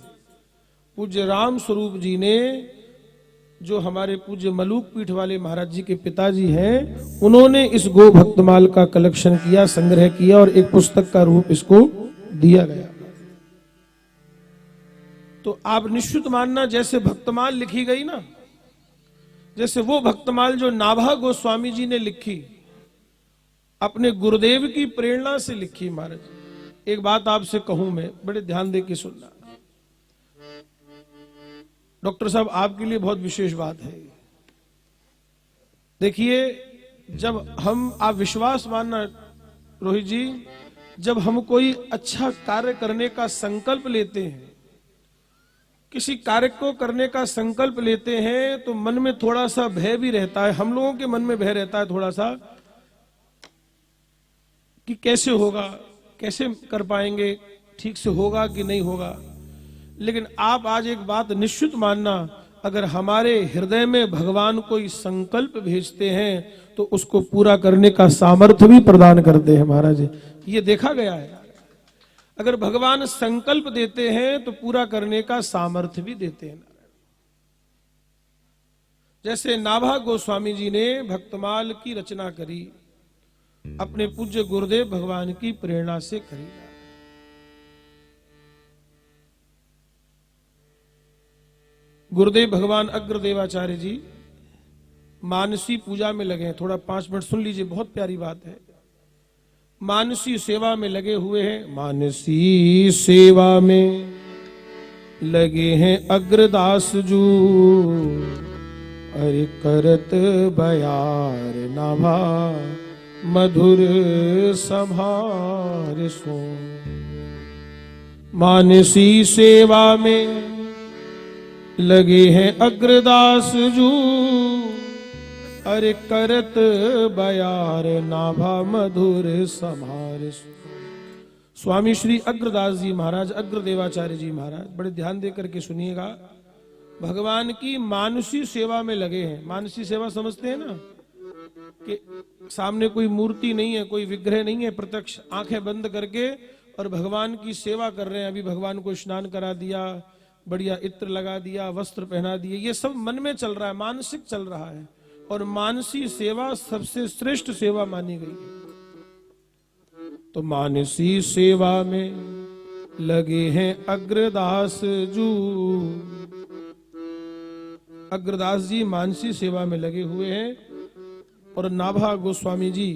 [SPEAKER 1] पूज्य राम स्वरूप जी ने, जो हमारे पूज्य मलूक पीठ वाले महाराज जी के पिताजी हैं, उन्होंने इस गो भक्तमाल का कलेक्शन किया, संग्रह किया और एक पुस्तक का रूप इसको दिया गया। तो आप निश्चित मानना, जैसे भक्तमाल लिखी गई ना, जैसे वो भक्तमाल जो नाभा गोस्वामी जी ने लिखी, अपने गुरुदेव की प्रेरणा से लिखी। महाराज एक बात आपसे कहूं, मैं बड़े ध्यान दे के सुनना। डॉक्टर साहब आपके लिए बहुत विशेष बात है। देखिए, जब हम, आप विश्वास मानना रोहित जी, जब हम कोई अच्छा कार्य करने का संकल्प लेते हैं, किसी कार्य को करने का संकल्प लेते हैं, तो मन में थोड़ा सा भय भी रहता है। हम लोगों के मन में भय रहता है थोड़ा सा कि कैसे होगा, कैसे कर पाएंगे, ठीक से होगा कि नहीं होगा। लेकिन आप आज एक बात निश्चित मानना, अगर हमारे हृदय में भगवान कोई संकल्प भेजते हैं तो उसको पूरा करने का सामर्थ्य भी प्रदान करते हैं। महाराज ये देखा गया है, अगर भगवान संकल्प देते हैं तो पूरा करने का सामर्थ्य भी देते हैं। जैसे नाभा गोस्वामी जी ने भक्तमाल की रचना करी, अपने पूज्य गुरुदेव भगवान की प्रेरणा से करी। गुरुदेव भगवान अग्रदेवाचार्य जी मानसी पूजा में लगे हैं। थोड़ा 5 मिनट सुन लीजिए, बहुत प्यारी बात है। मानसी सेवा में लगे हुए हैं, मानसी सेवा में लगे हैं अग्रदास जू, अरे करत बयार नाभा मधुर संभार सो। मानसी सेवा में लगे हैं अग्रदास जू, अरे करत बयार नाभा मधुर संभार सो। स्वामी श्री अग्रदास जी महाराज, अग्रदेवाचार्य जी महाराज, बड़े ध्यान दे करके सुनिएगा। भगवान की मानसी सेवा में लगे हैं। मानसी सेवा समझते हैं ना, कि सामने कोई मूर्ति नहीं है, कोई विग्रह नहीं है, प्रत्यक्ष आंखें बंद करके और भगवान की सेवा कर रहे हैं। अभी भगवान को स्नान करा दिया, बढ़िया इत्र लगा दिया, वस्त्र पहना दिए, ये सब मन में चल रहा है, मानसिक चल रहा है। और मानसी सेवा सबसे श्रेष्ठ सेवा मानी गई है। तो मानसी सेवा में लगे हैं अग्रदास जू। अग्रदास जी मानसी सेवा में लगे हुए हैं। और नाभा गोस्वामी जी,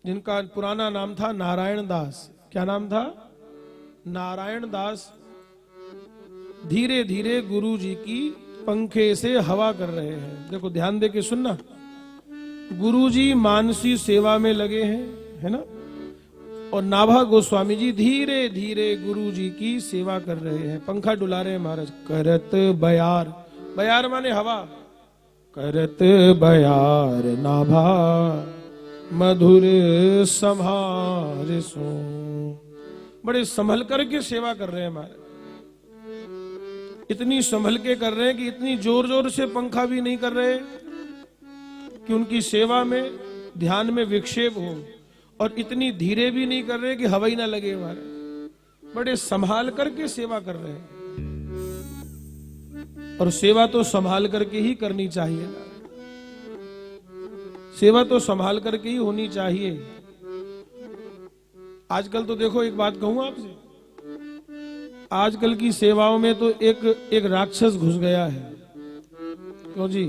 [SPEAKER 1] जिनका पुराना नाम था नारायण दास, क्या नाम था? नारायण दास, धीरे धीरे गुरु जी की पंखे से हवा कर रहे हैं। देखो ध्यान दे के सुनना, गुरु जी मानसी सेवा में लगे हैं, है ना, और नाभा गोस्वामी जी धीरे धीरे गुरु जी की सेवा कर रहे हैं, पंखा डुला रहे हैं। महाराज करत बयार, बयार माने हवा, करत बयार नाभा मधुर संभार सो। बड़े संभल करके सेवा कर रहे हैं महाराज, इतनी संभल के कर रहे हैं कि इतनी जोर जोर से पंखा भी नहीं कर रहे कि उनकी सेवा में ध्यान में विक्षेप हो, और इतनी धीरे भी नहीं कर रहे कि हवा ही ना लगे हमारे। बड़े संभाल करके सेवा कर रहे हैं, और सेवा तो संभाल करके ही करनी चाहिए ना, सेवा तो संभाल करके ही होनी चाहिए। आजकल तो देखो, एक बात कहूं आपसे, आजकल की सेवाओं में तो एक राक्षस घुस गया है। क्यों जी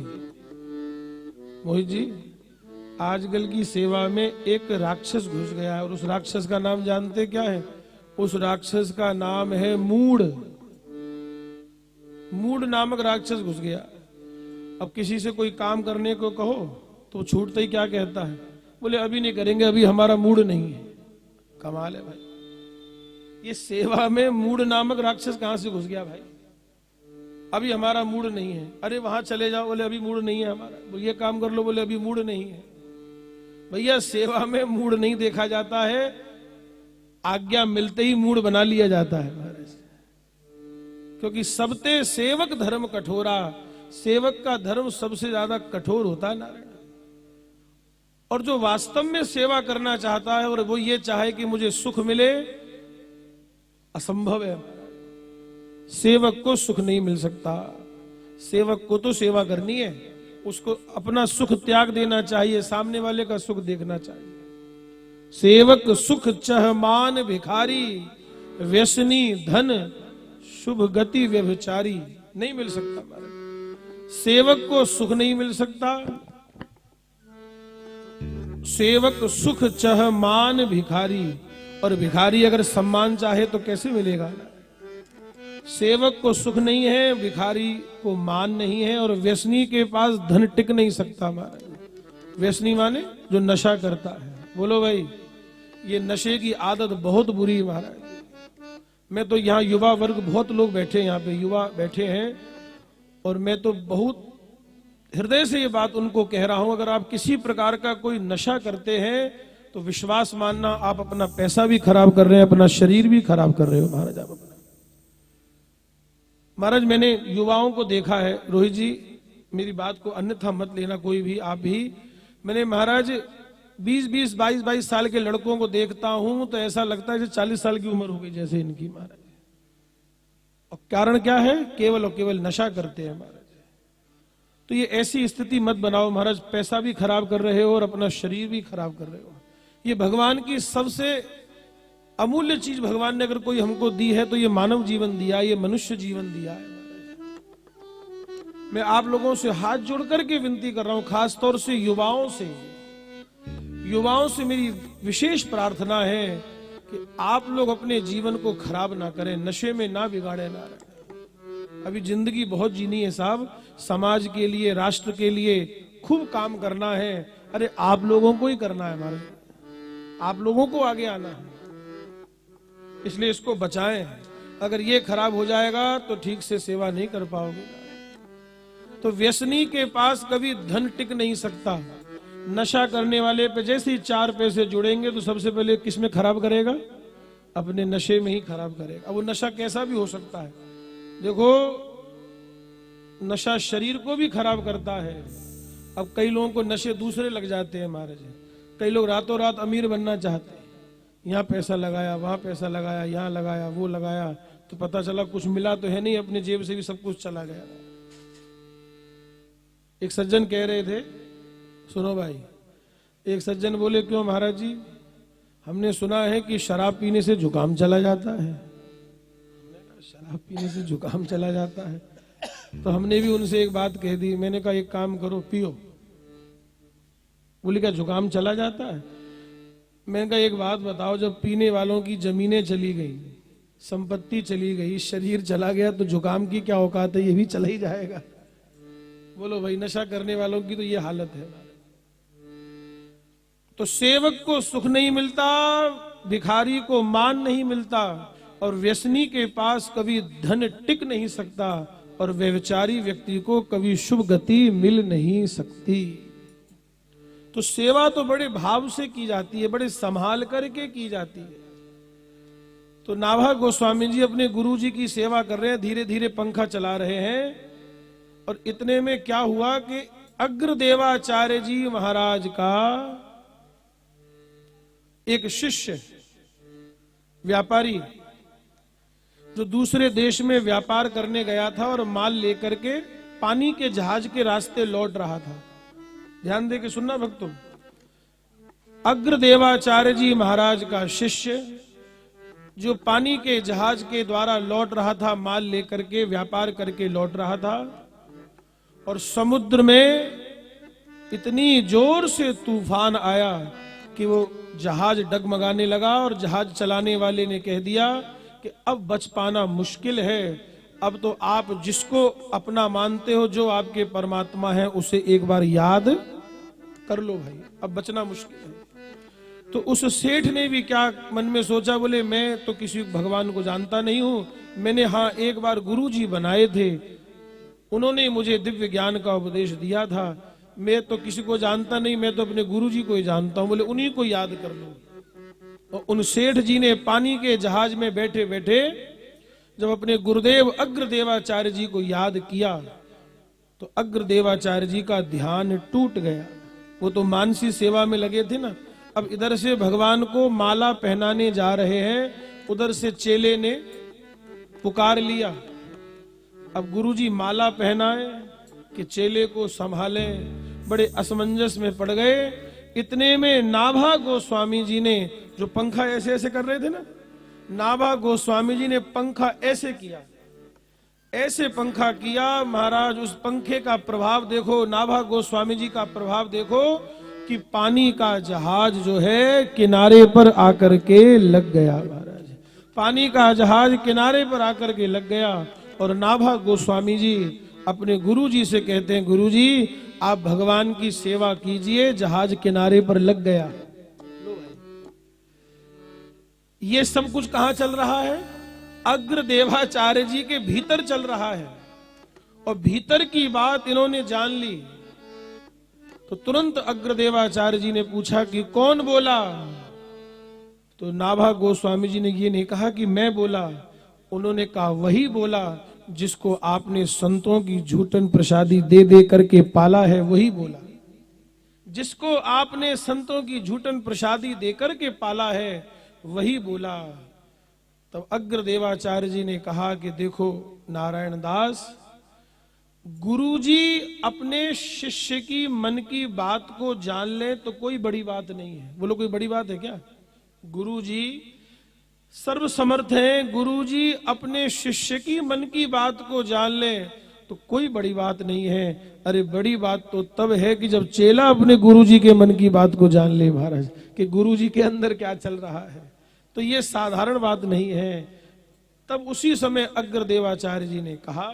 [SPEAKER 1] मोहित जी, आजकल की सेवा में एक राक्षस घुस गया है और उस राक्षस का नाम जानते क्या है? उस राक्षस का नाम है मूढ़। मूढ़ नामक राक्षस घुस गया। अब किसी से कोई काम करने को कहो तो छूटते ही क्या कहता है? बोले अभी नहीं करेंगे, अभी हमारा मूड नहीं है। कमाल है भाई, ये सेवा में मूड नामक राक्षस कहां से घुस गया भाई? अभी हमारा मूड नहीं है। अरे वहां चले जाओ, बोले अभी मूड नहीं है हमारा। ये काम कर लो, बोले अभी मूड नहीं है। भैया सेवा में मूड नहीं देखा जाता है, आज्ञा मिलते ही मूड बना लिया जाता है महाराज। क्योंकि सबते सेवक धर्म कठोरा, सेवक का धर्म सबसे ज्यादा कठोर होता है नारायण। और जो वास्तव में सेवा करना चाहता है और वो ये चाहे कि मुझे सुख मिले, असंभव है। सेवक को सुख नहीं मिल सकता। सेवक को तो सेवा करनी है, उसको अपना सुख त्याग देना चाहिए, सामने वाले का सुख देखना चाहिए। सेवक सुख चह मान भिखारी, व्यसनी धन शुभ गति व्यभिचारी। नहीं मिल सकता महाराज, सेवक को सुख नहीं मिल सकता। सेवक सुख चह मान भिखारी, और भिखारी अगर सम्मान चाहे तो कैसे मिलेगा? सेवक को सुख नहीं है, भिखारी को मान नहीं है, और व्यसनी के पास धन टिक नहीं सकता महाराज। व्यसनी माने जो नशा करता है। बोलो भाई, ये नशे की आदत बहुत बुरी है महाराज। मैं तो यहाँ युवा वर्ग बहुत लोग बैठे, यहाँ पे युवा बैठे हैं, और मैं तो बहुत हृदय से ये बात उनको कह रहा हूं, अगर आप किसी प्रकार का कोई नशा करते हैं तो विश्वास मानना आप अपना पैसा भी खराब कर रहे हैं, अपना शरीर भी खराब कर रहे हो महाराज। आप अपना महाराज, मैंने युवाओं को देखा है, रोहित जी मेरी बात को अन्यथा मत लेना कोई भी, आप भी। मैंने महाराज 20-20, 22-22 साल के लड़कों को देखता हूं तो ऐसा लगता है कि 40 साल की उम्र हो गई जैसे इनकी महाराज। और कारण क्या है? केवल और केवल नशा करते हैं महाराज। तो ये ऐसी स्थिति मत बनाओ महाराज, पैसा भी खराब कर रहे हो और अपना शरीर भी खराब कर रहे हो। ये भगवान की सबसे अमूल्य चीज भगवान ने अगर कोई हमको दी है तो ये मानव जीवन दिया, ये मनुष्य जीवन दिया है। मैं आप लोगों से हाथ जोड़ करके विनती कर रहा हूं, खास तौर से युवाओं से मेरी विशेष प्रार्थना है कि आप लोग अपने जीवन को खराब ना करें, नशे में ना बिगाड़े ना रहे। अभी जिंदगी बहुत जीनी है साहब, समाज के लिए, राष्ट्र के लिए खूब काम करना है। अरे आप लोगों को ही करना है हमारे, आप लोगों को आगे आना है, इसलिए इसको बचाएं। अगर ये खराब हो जाएगा तो ठीक से सेवा नहीं कर पाओगे। तो व्यसनी के पास कभी धन टिक नहीं सकता। नशा करने वाले पे जैसे ही 4 पैसे जुड़ेंगे तो सबसे पहले किस में खराब करेगा? अपने नशे में ही खराब करेगा। अब वो नशा कैसा भी हो सकता है। देखो, नशा शरीर को भी खराब करता है। अब कई लोगों को नशे दूसरे लग जाते हैं महाराज। कई लोग रातों रात अमीर बनना चाहते हैं, यहाँ पैसा लगाया, वहां पैसा लगाया, यहाँ लगाया, वो लगाया, तो पता चला कुछ मिला तो है नहीं, अपने जेब से भी सब कुछ चला गया। एक सज्जन कह रहे थे, सुनो भाई, एक सज्जन बोले क्यों महाराज जी? हमने सुना है कि शराब पीने से जुकाम चला जाता है। शराब पीने से जुकाम चला जाता है तो हमने भी उनसे एक बात कह दी। मैंने कहा एक काम करो, पियो। बोले क्या जुकाम चला जाता है? मैंने कहा एक बात बताओ, जब पीने वालों की जमीनें चली गई, संपत्ति चली गई, शरीर चला गया, तो जुकाम की क्या औकात है? ये भी चला ही जाएगा। बोलो भाई, नशा करने वालों की तो ये हालत है। तो सेवक को सुख नहीं मिलता, भिखारी को मान नहीं मिलता, और व्यसनी के पास कभी धन टिक नहीं सकता, और व्यभिचारी व्यक्ति को कभी शुभ गति मिल नहीं सकती। तो सेवा तो बड़े भाव से की जाती है, बड़े संभाल करके की जाती है। तो नाभा गोस्वामी जी अपने गुरु जी की सेवा कर रहे हैं, धीरे धीरे पंखा चला रहे हैं, और इतने में क्या हुआ कि अग्रदेवाचार्य जी महाराज का एक शिष्य व्यापारी जो दूसरे देश में व्यापार करने गया था और माल लेकर के पानी के जहाज के रास्ते लौट रहा था। ध्यान दे के सुनना भक्तों, अग्रदेवाचार्य जी महाराज का शिष्य जो पानी के जहाज के द्वारा लौट रहा था, माल लेकर के व्यापार करके लौट रहा था, और समुद्र में इतनी जोर से तूफान आया कि वो जहाज डगमगाने लगा और जहाज चलाने वाले ने कह दिया कि अब बच पाना मुश्किल है, अब तो आप जिसको अपना मानते हो, जो आपके परमात्मा है, उसे एक बार याद कर लो भाई, अब बचना मुश्किल है। तो उस सेठ ने भी क्या मन में सोचा, बोले मैं तो किसी भगवान को जानता नहीं हूं, मैंने हाँ एक बार गुरुजी बनाए थे, उन्होंने मुझे दिव्य ज्ञान का उपदेश दिया था, मैं तो किसी को जानता नहीं, मैं तो अपने गुरुजी को ही जानता हूं, बोले उन्हीं को याद कर लो। और उन सेठ जी ने पानी के जहाज में बैठे बैठे जब अपने गुरुदेव अग्रदेवाचार्य जी को याद किया तो अग्रदेवाचार्य जी का ध्यान टूट गया। वो तो मानसी सेवा में लगे थे ना, अब इधर से भगवान को माला पहनाने जा रहे हैं, उधर से चेले ने पुकार लिया। अब गुरुजी माला पहनाए कि चेले को संभाले, बड़े असमंजस में पड़ गए। इतने में नाभा गोस्वामी जी ने, जो पंखा ऐसे ऐसे कर रहे थे ना, नाभा गोस्वामी जी ने पंखा ऐसे किया, ऐसे पंखा किया महाराज। उस पंखे का प्रभाव देखो, नाभा गोस्वामी जी का प्रभाव देखो कि पानी का जहाज जो है किनारे पर आकर के लग गया महाराज, पानी का जहाज किनारे पर आकर के लग गया। और नाभा गोस्वामी जी अपने गुरु जी से कहते हैं, गुरु जी आप भगवान की सेवा कीजिए, जहाज किनारे पर लग गया। ये सब कुछ कहां चल रहा है? अग्रदेवाचार्य जी के भीतर चल रहा है, और भीतर की बात इन्होंने जान ली। तो तुरंत अग्रदेवाचार्य जी ने पूछा कि कौन बोला? तो नाभा गोस्वामी जी ने ये नहीं कहा कि मैं बोला, उन्होंने कहा वही बोला जिसको आपने संतों की झूठन प्रसादी दे दे करके पाला है, वही बोला। जिसको आपने संतों की झूठन प्रसादी दे करके पाला है, वही बोला। तब अग्रदेवाचार्य जी ने कहा कि देखो नारायण दास, गुरुजी अपने शिष्य की मन की बात को जान ले तो कोई बड़ी बात नहीं है। बोलो कोई बड़ी बात है क्या? गुरुजी सर्वसमर्थ हैं, गुरुजी अपने शिष्य की मन की बात को जान ले तो कोई बड़ी बात नहीं है। अरे बड़ी बात तो तब है कि जब चेला अपने गुरुजी के मन की बात को जान ले महाराज, कि गुरुजी के अंदर क्या चल रहा है। तो ये साधारण बात नहीं है। तब उसी समय अग्रदेवाचार्य जी ने कहा,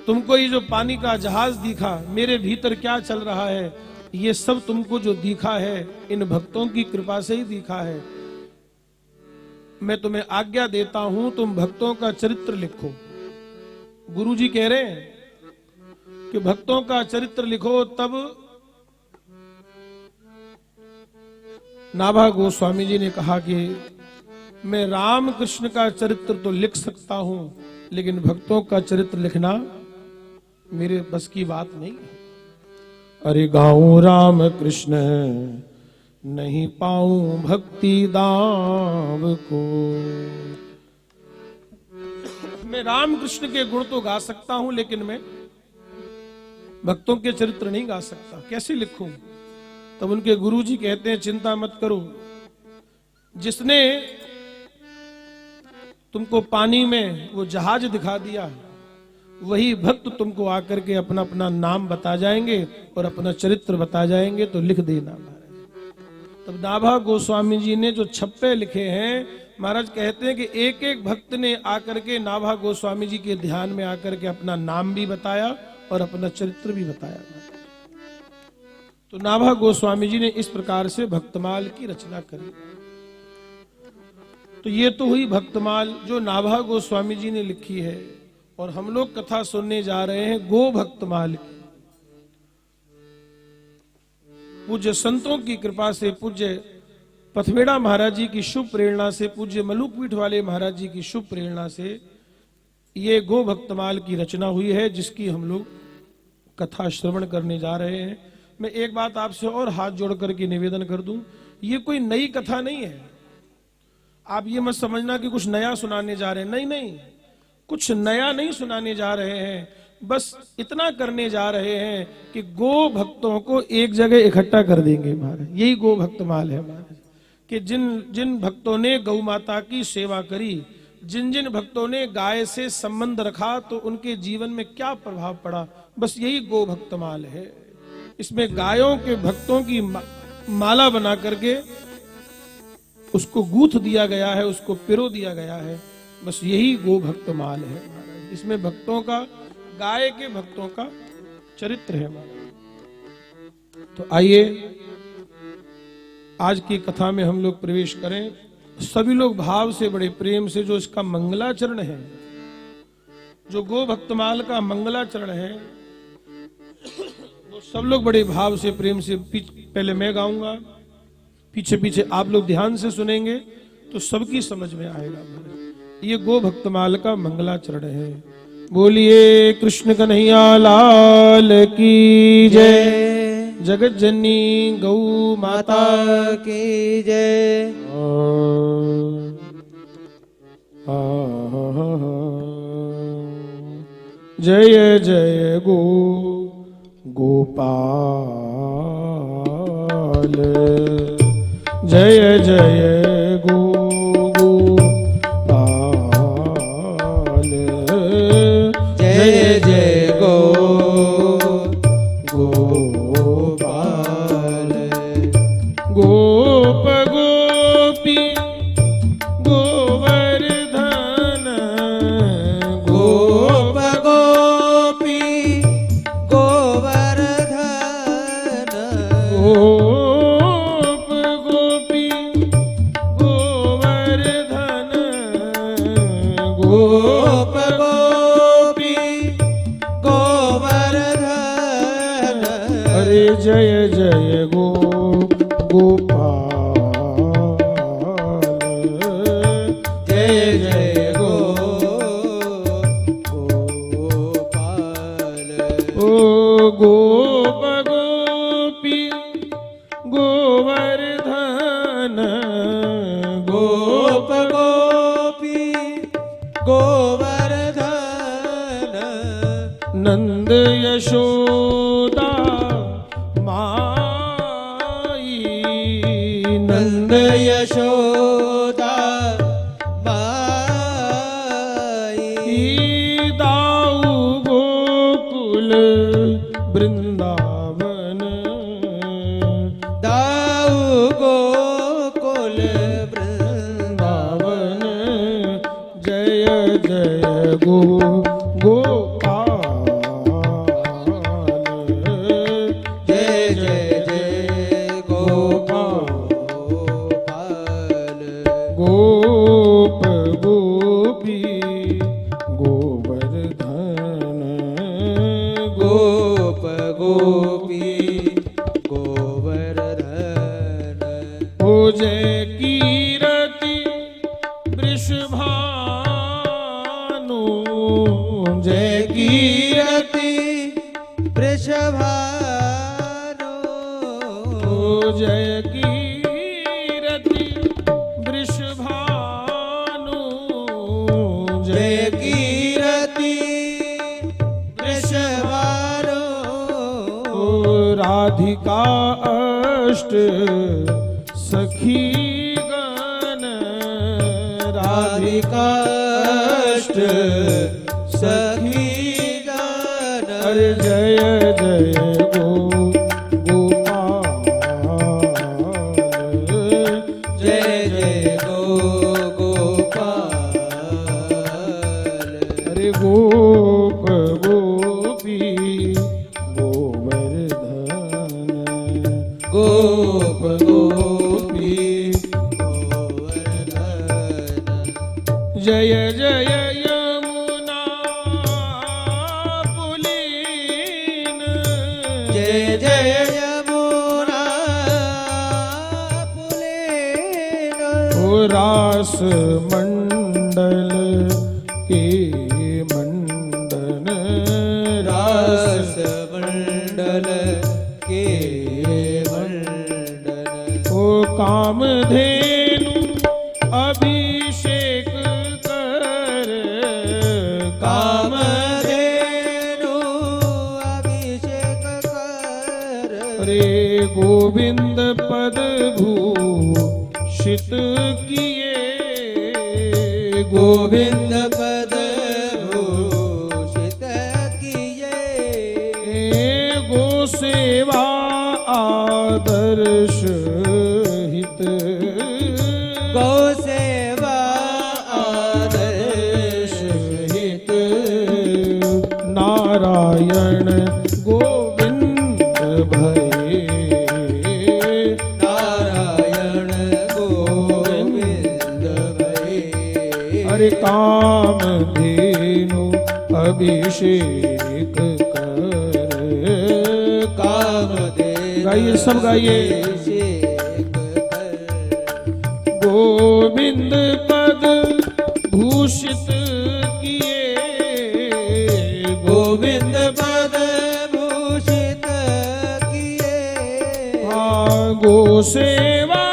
[SPEAKER 1] तुमको ये जो पानी का जहाज दिखा, मेरे भीतर क्या चल रहा है, ये सब तुमको जो दिखा है इन भक्तों की कृपा से ही दिखा है। मैं तुम्हें आज्ञा देता हूं, तुम भक्तों का चरित्र लिखो। गुरुजी कह रहे हैं कि भक्तों का चरित्र लिखो। तब नाभा गोस्वामी जी ने कहा कि मैं राम कृष्ण का चरित्र तो लिख सकता हूं, लेकिन भक्तों का चरित्र लिखना मेरे बस की बात नहीं है। अरे गाऊं राम कृष्ण नहीं पाऊं भक्ति दाम को। मैं राम कृष्ण के गुण तो गा सकता हूं, लेकिन मैं भक्तों के चरित्र नहीं गा सकता, कैसे लिखूं? तब उनके गुरुजी कहते हैं, चिंता मत करो, जिसने तुमको पानी में वो जहाज दिखा दिया, वही भक्त तुमको आकर के अपना अपना नाम बता जाएंगे और अपना चरित्र बता जाएंगे, तो लिख देना महाराज। तब नाभा गोस्वामी जी ने जो छप्पे लिखे हैं, महाराज कहते हैं कि एक एक भक्त ने आकर के नाभा गोस्वामी जी के ध्यान में आकर के अपना नाम भी बताया और अपना चरित्र भी बताया। तो नाभा गोस्वामी जी ने इस प्रकार से भक्तमाल की रचना करी। तो ये तो हुई भक्तमाल जो नाभा गोस्वामी जी ने लिखी है, और हम लोग कथा सुनने जा रहे हैं गो भक्तमाल की। पूज्य संतों की कृपा से, पूज्य पथवेड़ा महाराज जी की शुभ प्रेरणा से, पूज्य मलुकपीठ वाले महाराज जी की शुभ प्रेरणा से ये गो भक्तमाल की रचना हुई है, जिसकी हम लोग कथा श्रवण करने जा रहे हैं। मैं एक बात आपसे और हाथ जोड़ करके निवेदन कर दूं, ये कोई नई कथा नहीं है। आप ये मत समझना कि कुछ नया सुनाने जा रहे हैं, नहीं नहीं, कुछ नया नहीं सुनाने जा रहे हैं। बस इतना करने जा रहे हैं कि गो भक्तों को एक जगह इकट्ठा कर देंगे महाराज। यही गो भक्तमाल है महाराज, कि जिन जिन भक्तों ने गौ माता की सेवा करी, जिन जिन भक्तों ने गाय से संबंध रखा तो उनके जीवन में क्या प्रभाव पड़ा, बस यही गो भक्तमाल है। इसमें गायों के भक्तों की माला बना करके उसको गूंथ दिया गया है, उसको पिरो दिया गया है, बस यही गो भक्तमाल है महाराज। इसमें भक्तों का, गाय के भक्तों का चरित्र है महाराज। तो आइए आज की कथा में हम लोग प्रवेश करें। सभी लोग भाव से, बड़े प्रेम से, जो इसका मंगलाचरण है, जो गो भक्तमाल का मंगलाचरण है, वो सब लोग बड़े भाव से, प्रेम से, पहले मैं गाऊंगा, पीछे पीछे आप लोग ध्यान से सुनेंगे तो सबकी समझ में आएगा। ये गो भक्तमाल का मंगलाचरण है। बोलिए कृष्ण कन्हैया लाल की जय। जगत जननी गौ माता
[SPEAKER 2] की जय।
[SPEAKER 1] जय जय गो गोपाल, जय जय गो गोपाल, जय जय गो गोप गोपी गोवर्धन,
[SPEAKER 2] गोप गोपी गोवर्धन,
[SPEAKER 1] गोप गोपी गोवर्धन,
[SPEAKER 2] गोप गोपी गोवर्धन।
[SPEAKER 1] अरे जय जय गो गोपाल, जय जय गो
[SPEAKER 2] गोपाल।
[SPEAKER 1] ओ गोप गोपी गोवर्धन,
[SPEAKER 2] गोप गोपी गोवर्धन।
[SPEAKER 1] नंद यशोदा
[SPEAKER 2] नंद यशोदा माई।
[SPEAKER 1] दाऊ गोकुल वृंदावन,
[SPEAKER 2] दाऊ गोकुल वृंदावन।
[SPEAKER 1] जय जय गो गोपाल, जय जय जय गोपाल। गोप गोपी गोवर्धन,
[SPEAKER 2] गोप गोपी गोवर्धन।
[SPEAKER 1] हो जय कीरति वृषभानु, जय
[SPEAKER 2] कीरति वृषभानु।
[SPEAKER 1] हो जय कीरति वृषभानु,
[SPEAKER 2] जय कीरति वृषभानु।
[SPEAKER 1] राधिका अष्ट सखी गण,
[SPEAKER 2] राधिका अष्ट सखी गण।
[SPEAKER 1] अरे जय जय गो गोपाल,
[SPEAKER 2] जय जय गो गोपाल।
[SPEAKER 1] अरे गोप गोपी गोवर्धन,
[SPEAKER 2] गोप गोपी गोवर्धन।
[SPEAKER 1] जय जय यमुना पुलीन,
[SPEAKER 2] जय जय यमुना पुलीन।
[SPEAKER 1] ओ रास मंडल के मंडन,
[SPEAKER 2] रास मंडल के मंडन।
[SPEAKER 1] ओ कामधेनु अभिषेक कर,
[SPEAKER 2] कामधेनु अभिषेक कर।
[SPEAKER 1] रे गोविंद पद भूषित किए,
[SPEAKER 2] गोविंद पद भूषित किए
[SPEAKER 1] गो सेवा आदर्श हित
[SPEAKER 2] गौ सेवा आदर्श हित
[SPEAKER 1] नारायण गोविंद भये
[SPEAKER 2] नारायण गोविंद भये
[SPEAKER 1] हरि काम धेनु अभिषेक कर
[SPEAKER 2] कामदेव
[SPEAKER 1] गाइए सब गाइए
[SPEAKER 2] अभिषेक कर
[SPEAKER 1] गोविंद पद भूषित किए
[SPEAKER 2] गोविंद पद भूषित किए
[SPEAKER 1] गो सेवा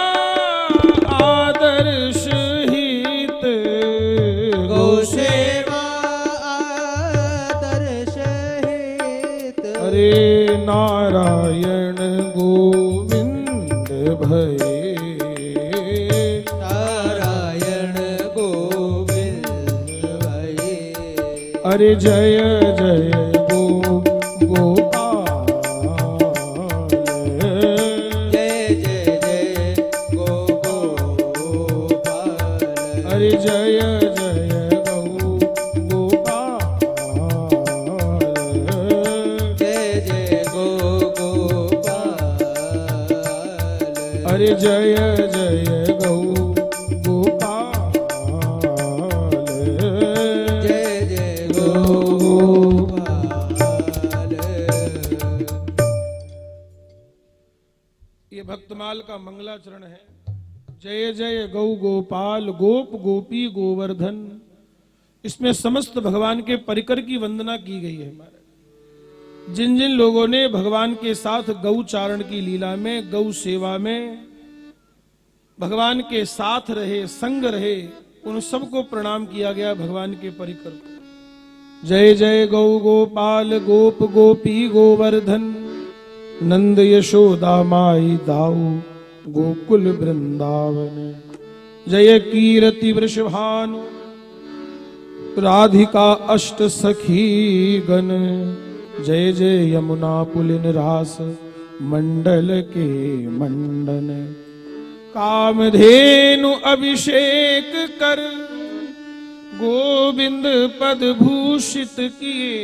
[SPEAKER 1] आदर्श हित
[SPEAKER 2] गौ सेवा आदर्श हित
[SPEAKER 1] हरे नारायण गोविंद भये
[SPEAKER 2] नारायण गोविंद भये
[SPEAKER 1] अरे जय जय गोपाल
[SPEAKER 2] जय जय जय गोपाल
[SPEAKER 1] अरे जय जय गोपाल
[SPEAKER 2] जय जय गोपाल
[SPEAKER 1] अरे जय जय गोपाल
[SPEAKER 2] जय जय गोपाल
[SPEAKER 1] ये भक्तमाल का मंगलाचरण है। जय जय गौ गोपाल गोप गोपी गोवर्धन। इसमें समस्त भगवान के परिकर की वंदना की गई है। महाराज जिन जिन लोगों ने भगवान के साथ गौ चारण की लीला में गौ सेवा में भगवान के साथ रहे संग रहे उन सबको प्रणाम किया गया भगवान के परिकर को। जय जय गौ गोपाल गोप गोपी गोवर्धन नंद यशोदा माई दाऊ गोकुल वृंदावन। जय कीर्ति वृषभानु राधिका अष्ट सखी गण। जय जय यमुना पुलिन रास मंडल के मंडन। कामधेनु अभिषेक कर गोविंद पद भूषित किए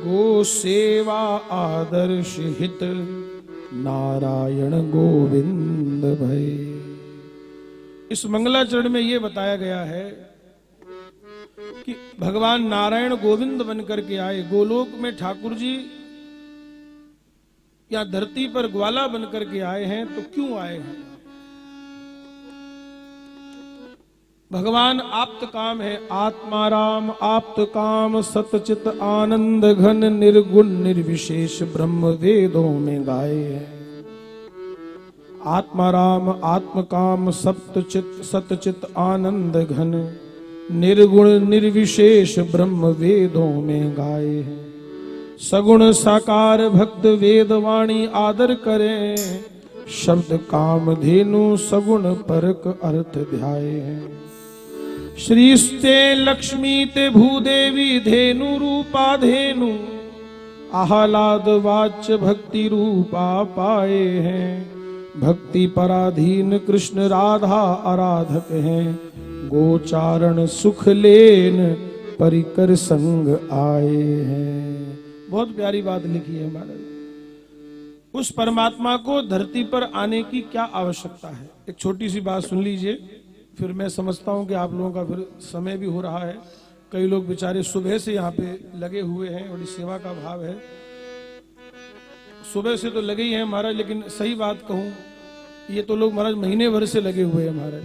[SPEAKER 1] गो सेवा आदर्श हित नारायण गोविंद भये। इस मंगलाचरण में यह बताया गया है कि भगवान नारायण गोविंद बनकर के आए। गोलोक में ठाकुर जी या धरती पर ग्वाला बनकर के आए हैं तो क्यों आए हैं? भगवान आप्त काम है। आत्माराम आप्त काम सतचित आनंद घन निर्गुण निर्विशेष ब्रह्म वेदों में गाए हैं। आत्माराम आत्म काम सप्तचित सतचित आनंद घन निर्गुण निर्विशेष ब्रह्म वेदों में गाए हैं। सगुण साकार भक्त वेदवाणी आदर करें शब्द कामधेनु सगुण परक अर्थ ध्याये हैं। श्रीस्ते लक्ष्मी ते भूदेवी धेनु रूपा धेनु आह्लाद वाच्य भक्ति रूपा पाए हैं। भक्ति पराधीन कृष्ण राधा आराधक हैं। गोचारण सुख लेन परिकर संग आए हैं। बहुत प्यारी बात लिखी है महाराज। उस परमात्मा को धरती पर आने की क्या आवश्यकता है? एक छोटी सी बात सुन लीजिए, फिर मैं समझता हूं कि आप लोगों का फिर समय भी हो रहा है। कई लोग बेचारे सुबह से यहाँ पे लगे हुए हैं, बड़ी सेवा का भाव है। सुबह से तो लगे ही हैं महाराज, लेकिन सही बात कहूं ये तो लोग महाराज महीने भर से लगे हुए हैं महाराज।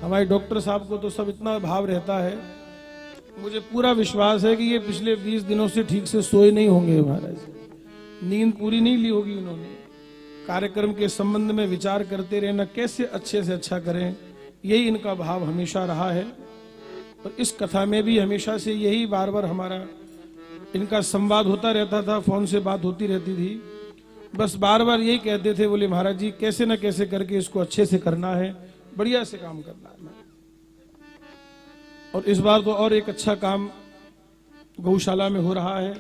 [SPEAKER 1] हमारे डॉक्टर साहब को तो सब इतना भाव रहता है, मुझे पूरा विश्वास है कि ये पिछले 20 दिनों से ठीक से सोए नहीं होंगे महाराज। नींद पूरी नहीं ली होगी उन्होंने। कार्यक्रम के संबंध में विचार करते रहना, कैसे अच्छे से अच्छा करें, यही इनका भाव हमेशा रहा है। और इस कथा में भी हमेशा से यही बार बार हमारा इनका संवाद होता रहता था, फोन से बात होती रहती थी। बस बार बार यही कहते थे, बोले महाराज जी कैसे न कैसे करके इसको अच्छे से करना है, बढ़िया से काम करना है। और इस बार तो और एक अच्छा काम गौशाला में हो रहा है।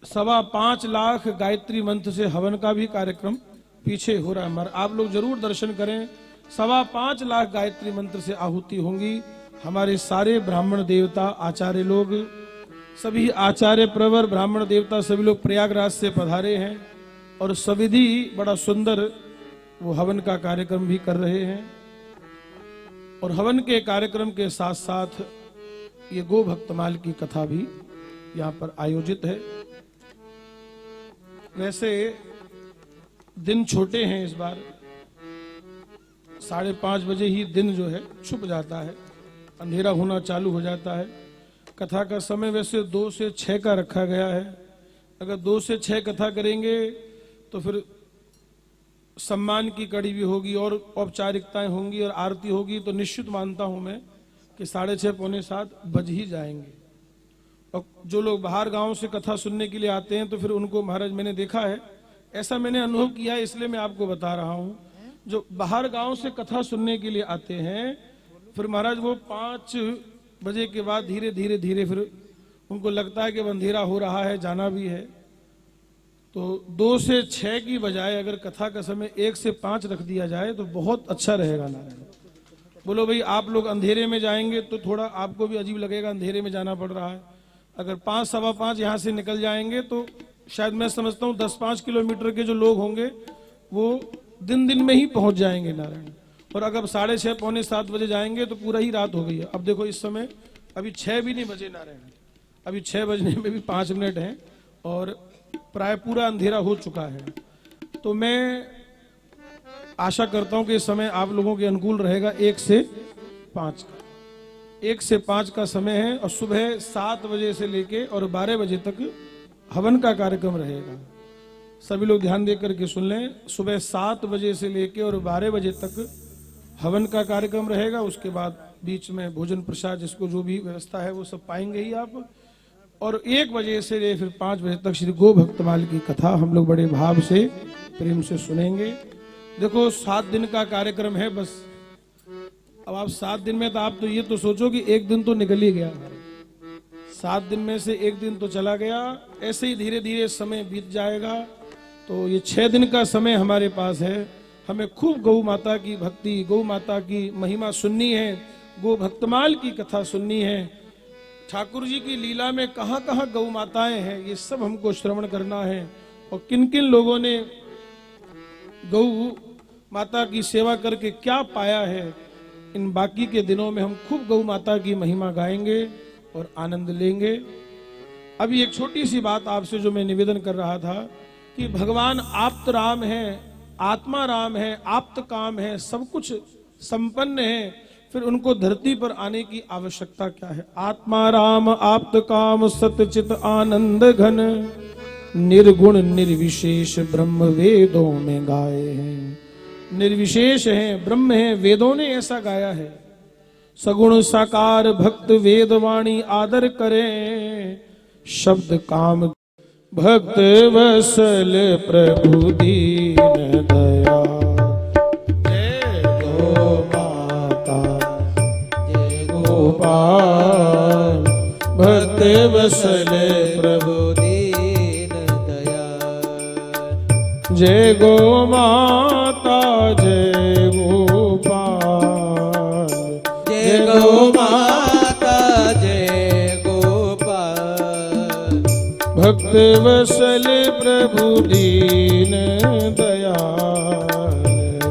[SPEAKER 1] 5.25 लाख गायत्री मंत्र से हवन का भी कार्यक्रम पीछे हो रहा है हमारा। आप लोग जरूर दर्शन करें। 5.25 लाख गायत्री मंत्र से आहुति होंगी। हमारे सारे ब्राह्मण देवता आचार्य लोग, सभी आचार्य प्रवर ब्राह्मण देवता सभी लोग प्रयागराज से पधारे हैं और सविधि बड़ा सुंदर वो हवन का कार्यक्रम भी कर रहे हैं। और हवन के कार्यक्रम के साथ साथ ये गो भक्तमाल की कथा भी यहाँ पर आयोजित है। वैसे दिन छोटे हैं इस बार, 5:30 बजे ही दिन जो है छुप जाता है, अंधेरा होना चालू हो जाता है। कथा का समय वैसे 2 से 6 का रखा गया है। अगर 2 से 6 कथा करेंगे तो फिर सम्मान की कड़ी भी होगी और औपचारिकताएं होंगी और आरती होगी, तो निश्चित मानता हूं मैं कि 6:30 पौने 7 बज ही जाएंगे। और जो लोग बाहर गांव से कथा सुनने के लिए आते हैं तो फिर उनको महाराज मैंने देखा है, ऐसा मैंने अनुभव किया है, इसलिए मैं आपको बता रहा हूं। जो बाहर गांव से कथा सुनने के लिए आते हैं फिर महाराज वो 5 बजे के बाद धीरे धीरे फिर उनको लगता है कि अंधेरा हो रहा है, जाना भी है। तो 2 से 6 की बजाय अगर कथा का समय 1 से 5 रख दिया जाए तो बहुत अच्छा रहेगा। नारायण बोलो भाई, आप लोग अंधेरे में जाएंगे तो थोड़ा आपको भी अजीब लगेगा, अंधेरे में जाना पड़ रहा है। अगर 5 सवा 5 यहाँ से निकल जाएंगे तो शायद मैं समझता हूँ 10-5 किलोमीटर के जो लोग होंगे वो दिन में ही पहुंच जाएंगे नारायण। और अगर 6:30 पौने 7 बजे जाएंगे तो पूरा ही रात हो गई है। अब देखो इस समय अभी 6 भी नहीं बजे नारायण, अभी 6 बजने में भी 5 मिनट हैं और प्राय पूरा अंधेरा हो चुका है। तो मैं आशा करता हूं कि इस समय आप लोगों के अनुकूल रहेगा 1 से 5 का। 1 से 5 का समय है और सुबह 7 बजे से लेके और 12 बजे तक हवन का कार्यक्रम रहेगा। सभी लोग ध्यान देकर के सुन लें, सुबह 7 बजे से लेके और 12 बजे तक हवन का कार्यक्रम रहेगा। उसके बाद बीच में भोजन प्रसाद जिसको जो भी व्यवस्था है वो सब पाएंगे ही आप। और 1 बजे से ले फिर 5 बजे तक श्री गो भक्तमाल की कथा हम लोग बड़े भाव से प्रेम से सुनेंगे। देखो 7 दिन का कार्यक्रम है बस। अब आप 7 दिन में तो आप तो ये तो सोचो कि 1 दिन तो निकल ही गया, 7 दिन में से 1 दिन तो चला गया। ऐसे ही धीरे धीरे समय बीत जाएगा। तो ये 6 दिन का समय हमारे पास है। हमें खूब गौ माता की भक्ति, गौ माता की महिमा सुननी है, गो भक्तमाल की कथा सुननी है। ठाकुर जी की लीला में कहां कहां गौ माताएं हैं ये सब हमको श्रवण करना है। और किन किन लोगों ने गौ माता की सेवा करके क्या पाया है, इन बाकी के दिनों में हम खूब गौ माता की महिमा गाएंगे और आनंद लेंगे। अभी एक छोटी सी बात आपसे जो मैं निवेदन कर रहा था कि भगवान आप्त राम है, आत्मा राम है, आप्त काम है, सब कुछ संपन्न है, फिर उनको धरती पर आने की आवश्यकता क्या है। आत्मा राम आप्त काम सतचित आनंद घन, निर्गुण निर्विशेष ब्रह्म वेदों में गाए हैं। निर्विशेष है, ब्रह्म है, वेदों ने ऐसा गाया है। सगुण साकार भक्त वेदवाणी आदर करें, शब्द काम भक्त वसल प्रभु दीन दया। जय गो माता जय गोपाल, भक्त वसल प्रभु
[SPEAKER 2] दीन दयाल।
[SPEAKER 1] जय गो माता जय गोपाल,
[SPEAKER 2] जय गो माता जय गोपाल,
[SPEAKER 1] भक्त वसल प्रभु दीन दयाल।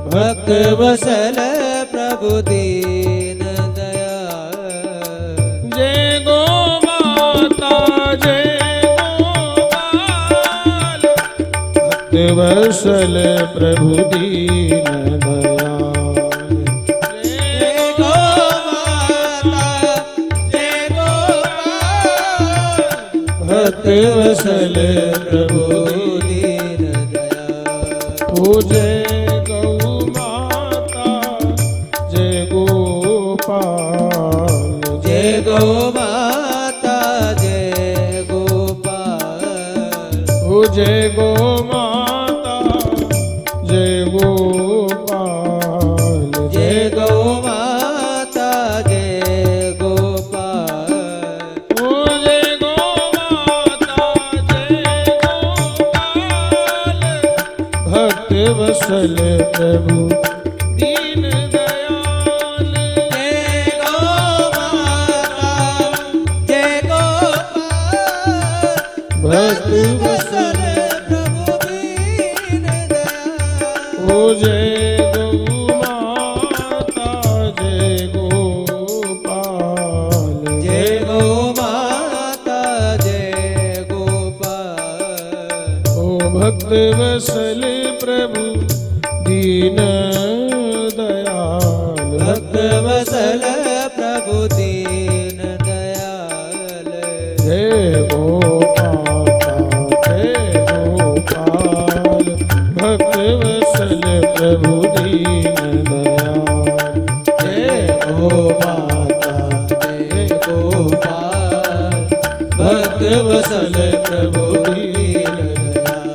[SPEAKER 2] भक्त वसल प्रभु दीन दयाल।
[SPEAKER 1] जय गो माता जय गोपाल, भक्त वसल प्रभु दीन दयाल।
[SPEAKER 2] जय गो माता जय गोपाल,
[SPEAKER 1] भक्त वसल प्रभु
[SPEAKER 2] दीन दयाल।
[SPEAKER 1] ओ जय गौ माता जय गोपाल,
[SPEAKER 2] जय गो माता जय गोपाल,
[SPEAKER 1] ओ जय गो माता जय गोपाल,
[SPEAKER 2] जय गो माता जय
[SPEAKER 1] वसल प्रभु दीन दयाल।
[SPEAKER 2] जय गो माता जय गोपाल
[SPEAKER 1] भक्त
[SPEAKER 2] वत्सल प्रभु दीन दयाल।
[SPEAKER 1] ओ जय गौ माता जय गोपाल।
[SPEAKER 2] जय गो माता जय गोपाल।
[SPEAKER 1] ओ भक्त वसल प्रभु दीन दयाल।
[SPEAKER 2] भक्त वसल प्रभु दीन दयाल।
[SPEAKER 1] जय गो माता जय गोपाल। भक्त वसल प्रभु दीन दयाल।
[SPEAKER 2] जय गो माता जय गोपाल। भक्त वसल प्रभु दीन दयाल।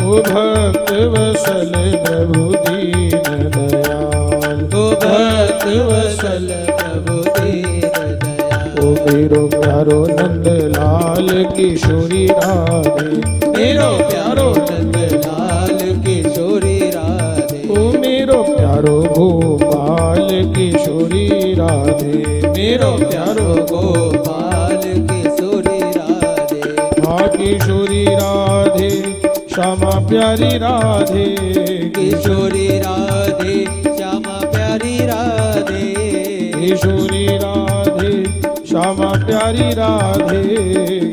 [SPEAKER 1] ओ भक्त वसल प्रभु दीन दयाल।
[SPEAKER 2] तो भक्त वसल प्रभु दीन दयाल।
[SPEAKER 1] ओ मेरो प्यारो नंद लाल किशोरी राधे।
[SPEAKER 2] मेरो प्यारो नंद लाल किशोरी राधे।
[SPEAKER 1] ओ मेरो प्यारो गोपाल किशोरी राधे।
[SPEAKER 2] मेरो प्यारो गोपाल किशोरी राधे।
[SPEAKER 1] हाँ किशोरी राधे श्यामा प्यारी राधे।
[SPEAKER 2] किशोरी राधे श्यामा प्यारी राधे।
[SPEAKER 1] किशोरी राधे श्यामा प्यारी राधे।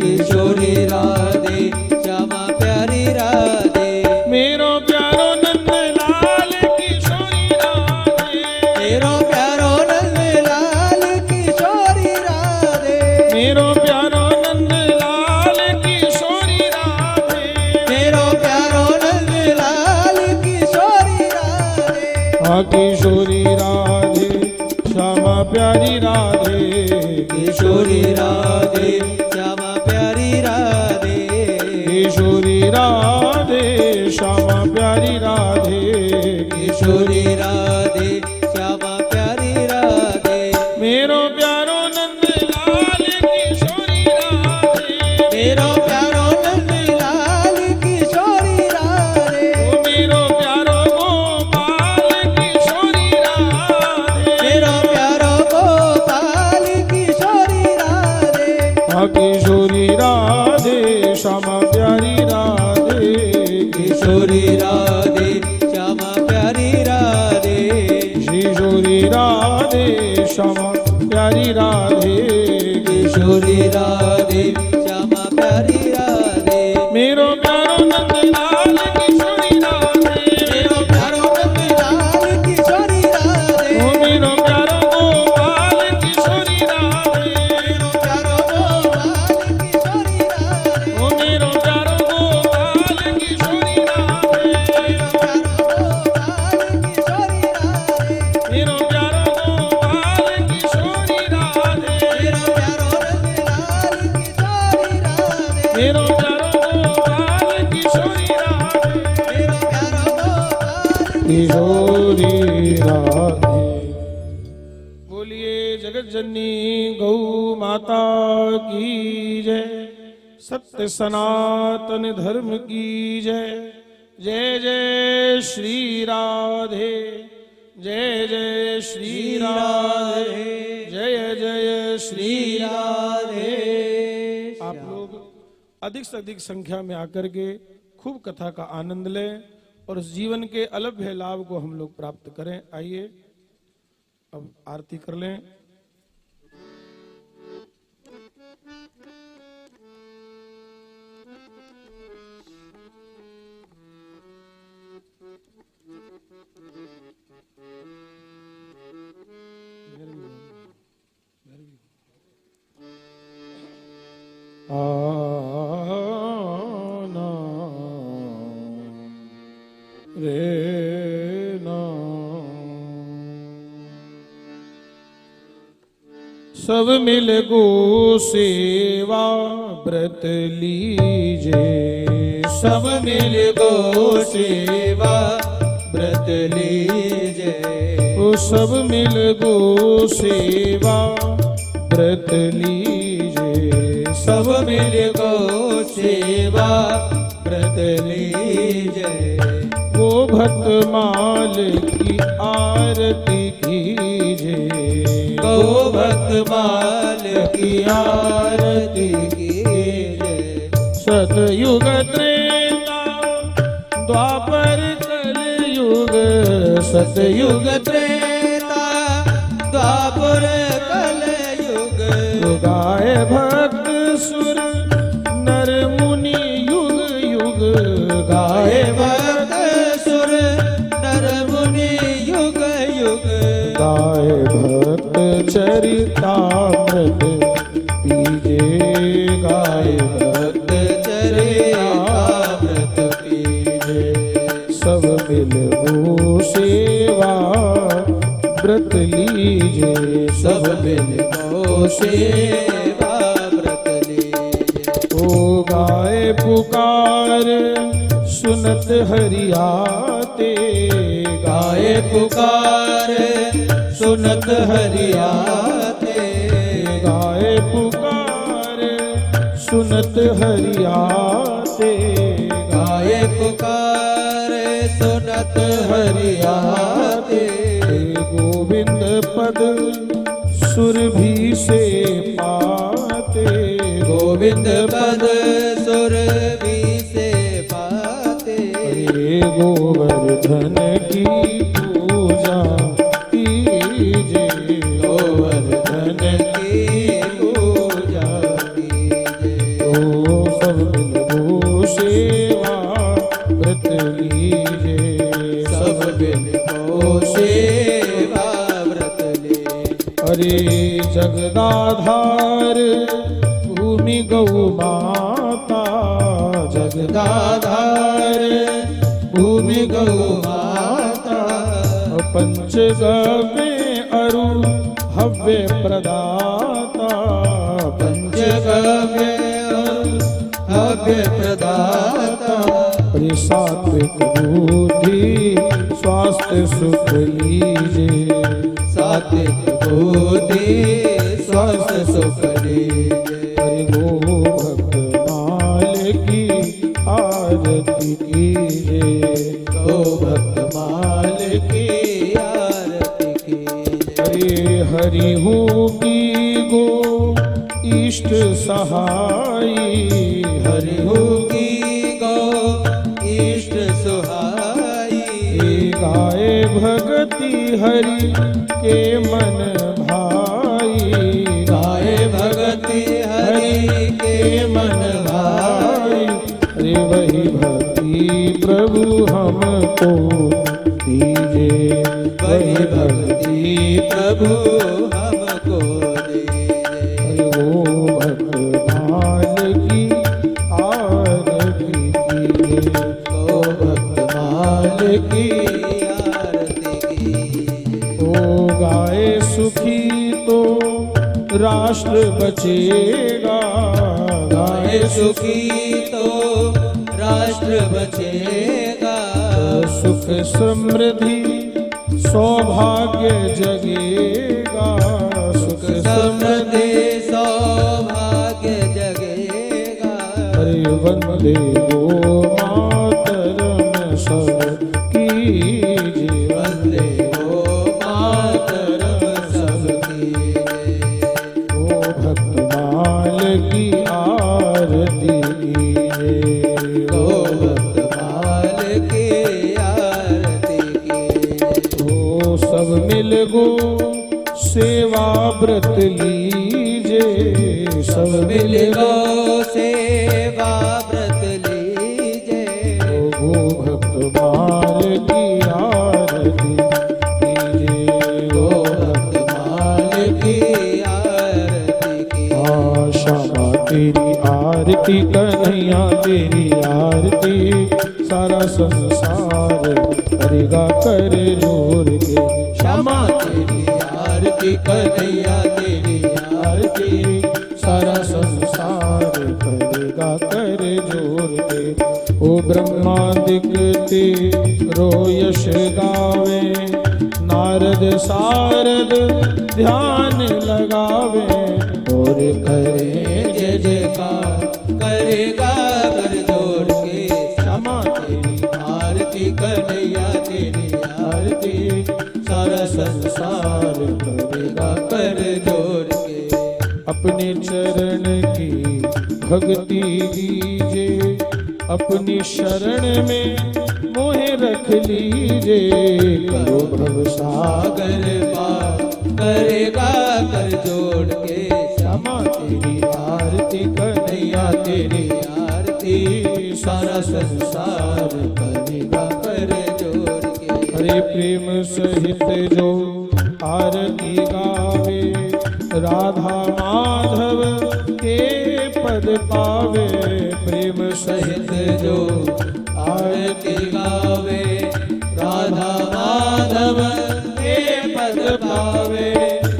[SPEAKER 2] किशोरी राधे श्यामा प्यारी राधे।
[SPEAKER 1] मेरो प्यारो नंद लाल किशोरी राधे।
[SPEAKER 2] मेरो प्यारो नंद लाल किशोरी राधे।
[SPEAKER 1] मेरो प्यारो नंद लाल किशोरी राधे।
[SPEAKER 2] मेरो प्यारो नंद लाल किशोरी राधे।
[SPEAKER 1] हाँ किशोरी राधे श्यामा प्यारी राधे।
[SPEAKER 2] किशोरी राधे श्यामा प्यारी राधे।
[SPEAKER 1] किशोरी राधे श्यामा प्यारी राधे।
[SPEAKER 2] किशोरी राधे श्यामा प्यारी राधे।
[SPEAKER 1] मेरो प्यारो नंद लाल किशोरी राधे।
[SPEAKER 2] मेरो प्यारो नंद लाल किशोरी राधे।
[SPEAKER 1] ओ मेरो प्यारो गोपाल किशोरी राधे।
[SPEAKER 2] मेरो प्यारो गोपाल किशोरी राधे।
[SPEAKER 1] हाँ किशोरी राधे श्यामा प्यारी राधे।
[SPEAKER 2] किशोरी राधे श्यामा प्यारी राधे।
[SPEAKER 1] किशोरी राधे श्यामा प्यारी राधे।
[SPEAKER 2] किशोरी राधे श्यामा प्यारी राधे।
[SPEAKER 1] मेरो प्यारो नंद लाल किशोरी राधे।
[SPEAKER 2] मेरो प्यारो नंद लाल किशोरी राधे।
[SPEAKER 1] ओ मेरो प्यारो गोपाल किशोरी राधे।
[SPEAKER 2] मेरो प्यारो गोपाल किशोरी राधे।
[SPEAKER 1] ओ मेरो प्यारो गोपाल किशोरी राधे।
[SPEAKER 2] मेरो प्यारो गोपाल किशोरी राधे।
[SPEAKER 1] मेरो प्यारो गोपाल किशोरी राधे।
[SPEAKER 2] मेरो प्यारो नंद लाल किशोरी राधे।
[SPEAKER 1] मेरो प्यारो गोपाल किशोरी राधे।
[SPEAKER 2] मेरो प्यारो गोपाल
[SPEAKER 1] किशोरी राधे। बोलिए जगत जननी गौ माता की जय। सत्य सनातन धर्म की जय। जय जय श्री राधे। जय जय श्री राधे। जय जय श्री राधे। आप लोग अधिक से अधिक संख्या में आकर के खूब कथा का आनंद लें और उस जीवन के अलभ्य लाभ को हम लोग प्राप्त करें। आइए अब आरती कर लें। आना रे ना सब मिल गो सेवा व्रत लीजे।
[SPEAKER 2] सब मिल गो सेवा व्रत लीजे।
[SPEAKER 1] ओ सब मिल गो सेवा व्रत लीजे।
[SPEAKER 2] सब मिल गो सेवा व्रत लीजे।
[SPEAKER 1] गोभक्त माल की आरती कीजे,
[SPEAKER 2] गोभक्त माल की आरती कीजे।
[SPEAKER 1] सतयुग त्रेता द्वापर कलयुग,
[SPEAKER 2] सतयुग त्रेता द्वापर कलयुग।
[SPEAKER 1] गाए भक्त सुर नर मुनि युग युग, गाए
[SPEAKER 2] गाए भक्त सुर नर मुनि युग युग।
[SPEAKER 1] गाए भक्त चरितामृत पीजे, गाए भक्त
[SPEAKER 2] चरितामृत पीजे।
[SPEAKER 1] सब मिल गो सेवा व्रत लीजे,
[SPEAKER 2] सब मिल गो सेवा व्रत लीजे।
[SPEAKER 1] ओ गाए पुकार सुनत हरियाते,
[SPEAKER 2] गाए पुकार सुनत हरियाते।
[SPEAKER 1] गाए पुकार सुनत हरियाते,
[SPEAKER 2] गाए पुकार सुनत हरियाते।
[SPEAKER 1] गोविंद पद सुरभि से पाते,
[SPEAKER 2] गोविंद पद सुरभि से पाते।
[SPEAKER 1] गोवर्धन की पूजा कीजे,
[SPEAKER 2] गोवर्धन की पूजा कीजे।
[SPEAKER 1] ओ सब मिल गो सेवा व्रत लीजे,
[SPEAKER 2] सब मिल गो सेवा व्रत लीजे।
[SPEAKER 1] अरे जगदाधार भूमि गौ माता, जगदाधार भूमि गौ माता। पंचगव्य अरु हव्य प्रदाता,
[SPEAKER 2] पंचगव्य हव्य प्रदाता।
[SPEAKER 1] सात्विक बुद्धि स्वास्थ्य सुख लीजे,
[SPEAKER 2] सात्विक बुद्धि स्वस्थ सुख लीजे।
[SPEAKER 1] हरि गो भक्त माल की आरती कीजे,
[SPEAKER 2] गो भक्त माल की आरती कीजे।
[SPEAKER 1] हरे हरि हूँ की गो इष्ट सहाई,
[SPEAKER 2] हरि होगी गो इष्ट सुहाई।
[SPEAKER 1] गाए भगति हरि के मन भाई,
[SPEAKER 2] गाए भगति हरि के मन भाई।
[SPEAKER 1] रे वही भक्ति प्रभु हमको दीजे,
[SPEAKER 2] वही भक्ति प्रभु हमको दीजे।
[SPEAKER 1] वो भक्त माल की आरती कीजे,
[SPEAKER 2] गो भक्त माल की आरती कीजे।
[SPEAKER 1] ओ गाए सुखी तो राष्ट्र बचेगा,
[SPEAKER 2] गाए सुखी तो राष्ट्र बचेगा।
[SPEAKER 1] सुख समृद्धि सौभाग्य जगेगा, सुख
[SPEAKER 2] समृद्धि सौभाग्य जगेगा।
[SPEAKER 1] हरि वंदे गो मातरम सब कीजे,
[SPEAKER 2] वंदे गो मातरम सब कीजे।
[SPEAKER 1] ओ भक्त माल की आरती कीजे,
[SPEAKER 2] गो भक्त माल की आरती कीजे।
[SPEAKER 1] ओ सब मिल गो सेवा व्रत लीजे, सब
[SPEAKER 2] मिल गो सेवा व्रत लीजे।
[SPEAKER 1] ओ गो भक्त माल की आरती कीजे,
[SPEAKER 2] गो भक्त माल की आरती कीजे।
[SPEAKER 1] श्यामा तेरी आरती कन्हैया तेरी आरती, सारा संसार करेगा कर जोर के।
[SPEAKER 2] श्यामा तेरी आरती कन्हैया तेरी आरती,
[SPEAKER 1] सारा संसार करेगा कर जोर के। ओ ब्रह्मादिक तेरो यश गावे, नारद सारद ध्यान लगावे, और करे
[SPEAKER 2] जय जयकार करेगा कर जोर के। श्यामा तेरी आरती कन्हैया
[SPEAKER 1] अपने चरण की भक्ति दीजे, अपनी शरण में मोहे रख लीजे। करो भव सागर
[SPEAKER 2] पार करेगा कर जोड़ के,
[SPEAKER 1] क्षमा तेरी आरती कन्हैया तेरी
[SPEAKER 2] आरती सारा संसार करेगा कर जोड़ के।
[SPEAKER 1] हरे प्रेम सहित जो आरती गावे, राधा माधव के पद पावे। प्रेम
[SPEAKER 2] सहित जो आरती गावे, राधा माधव के पद पावे।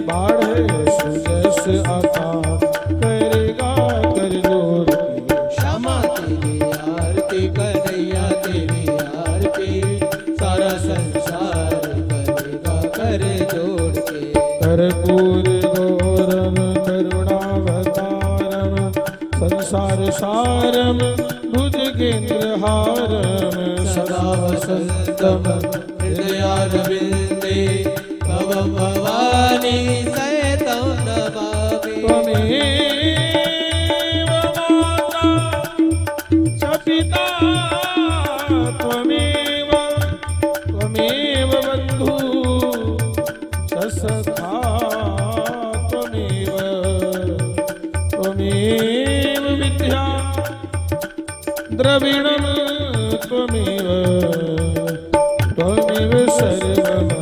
[SPEAKER 1] बाढ़ सुजस अपार करेगा कर जोड़ के।
[SPEAKER 2] क्षमा तेरी आरती कन्हैया तेरी आरती सारा संसार करेगा कर जोड़ के।
[SPEAKER 1] कर्पूर गौरम करुणावतारम, संसार सारम भुजगेन्द्रहारम।
[SPEAKER 2] सदा वसन्तम हृदयारविन्दे तव भवानी सहितं नमामि।
[SPEAKER 1] त्वमेव माता च पिता त्वमेव बन्धु च सखा त्वमेव विद्या द्रविणं त्वमेव सर्वम्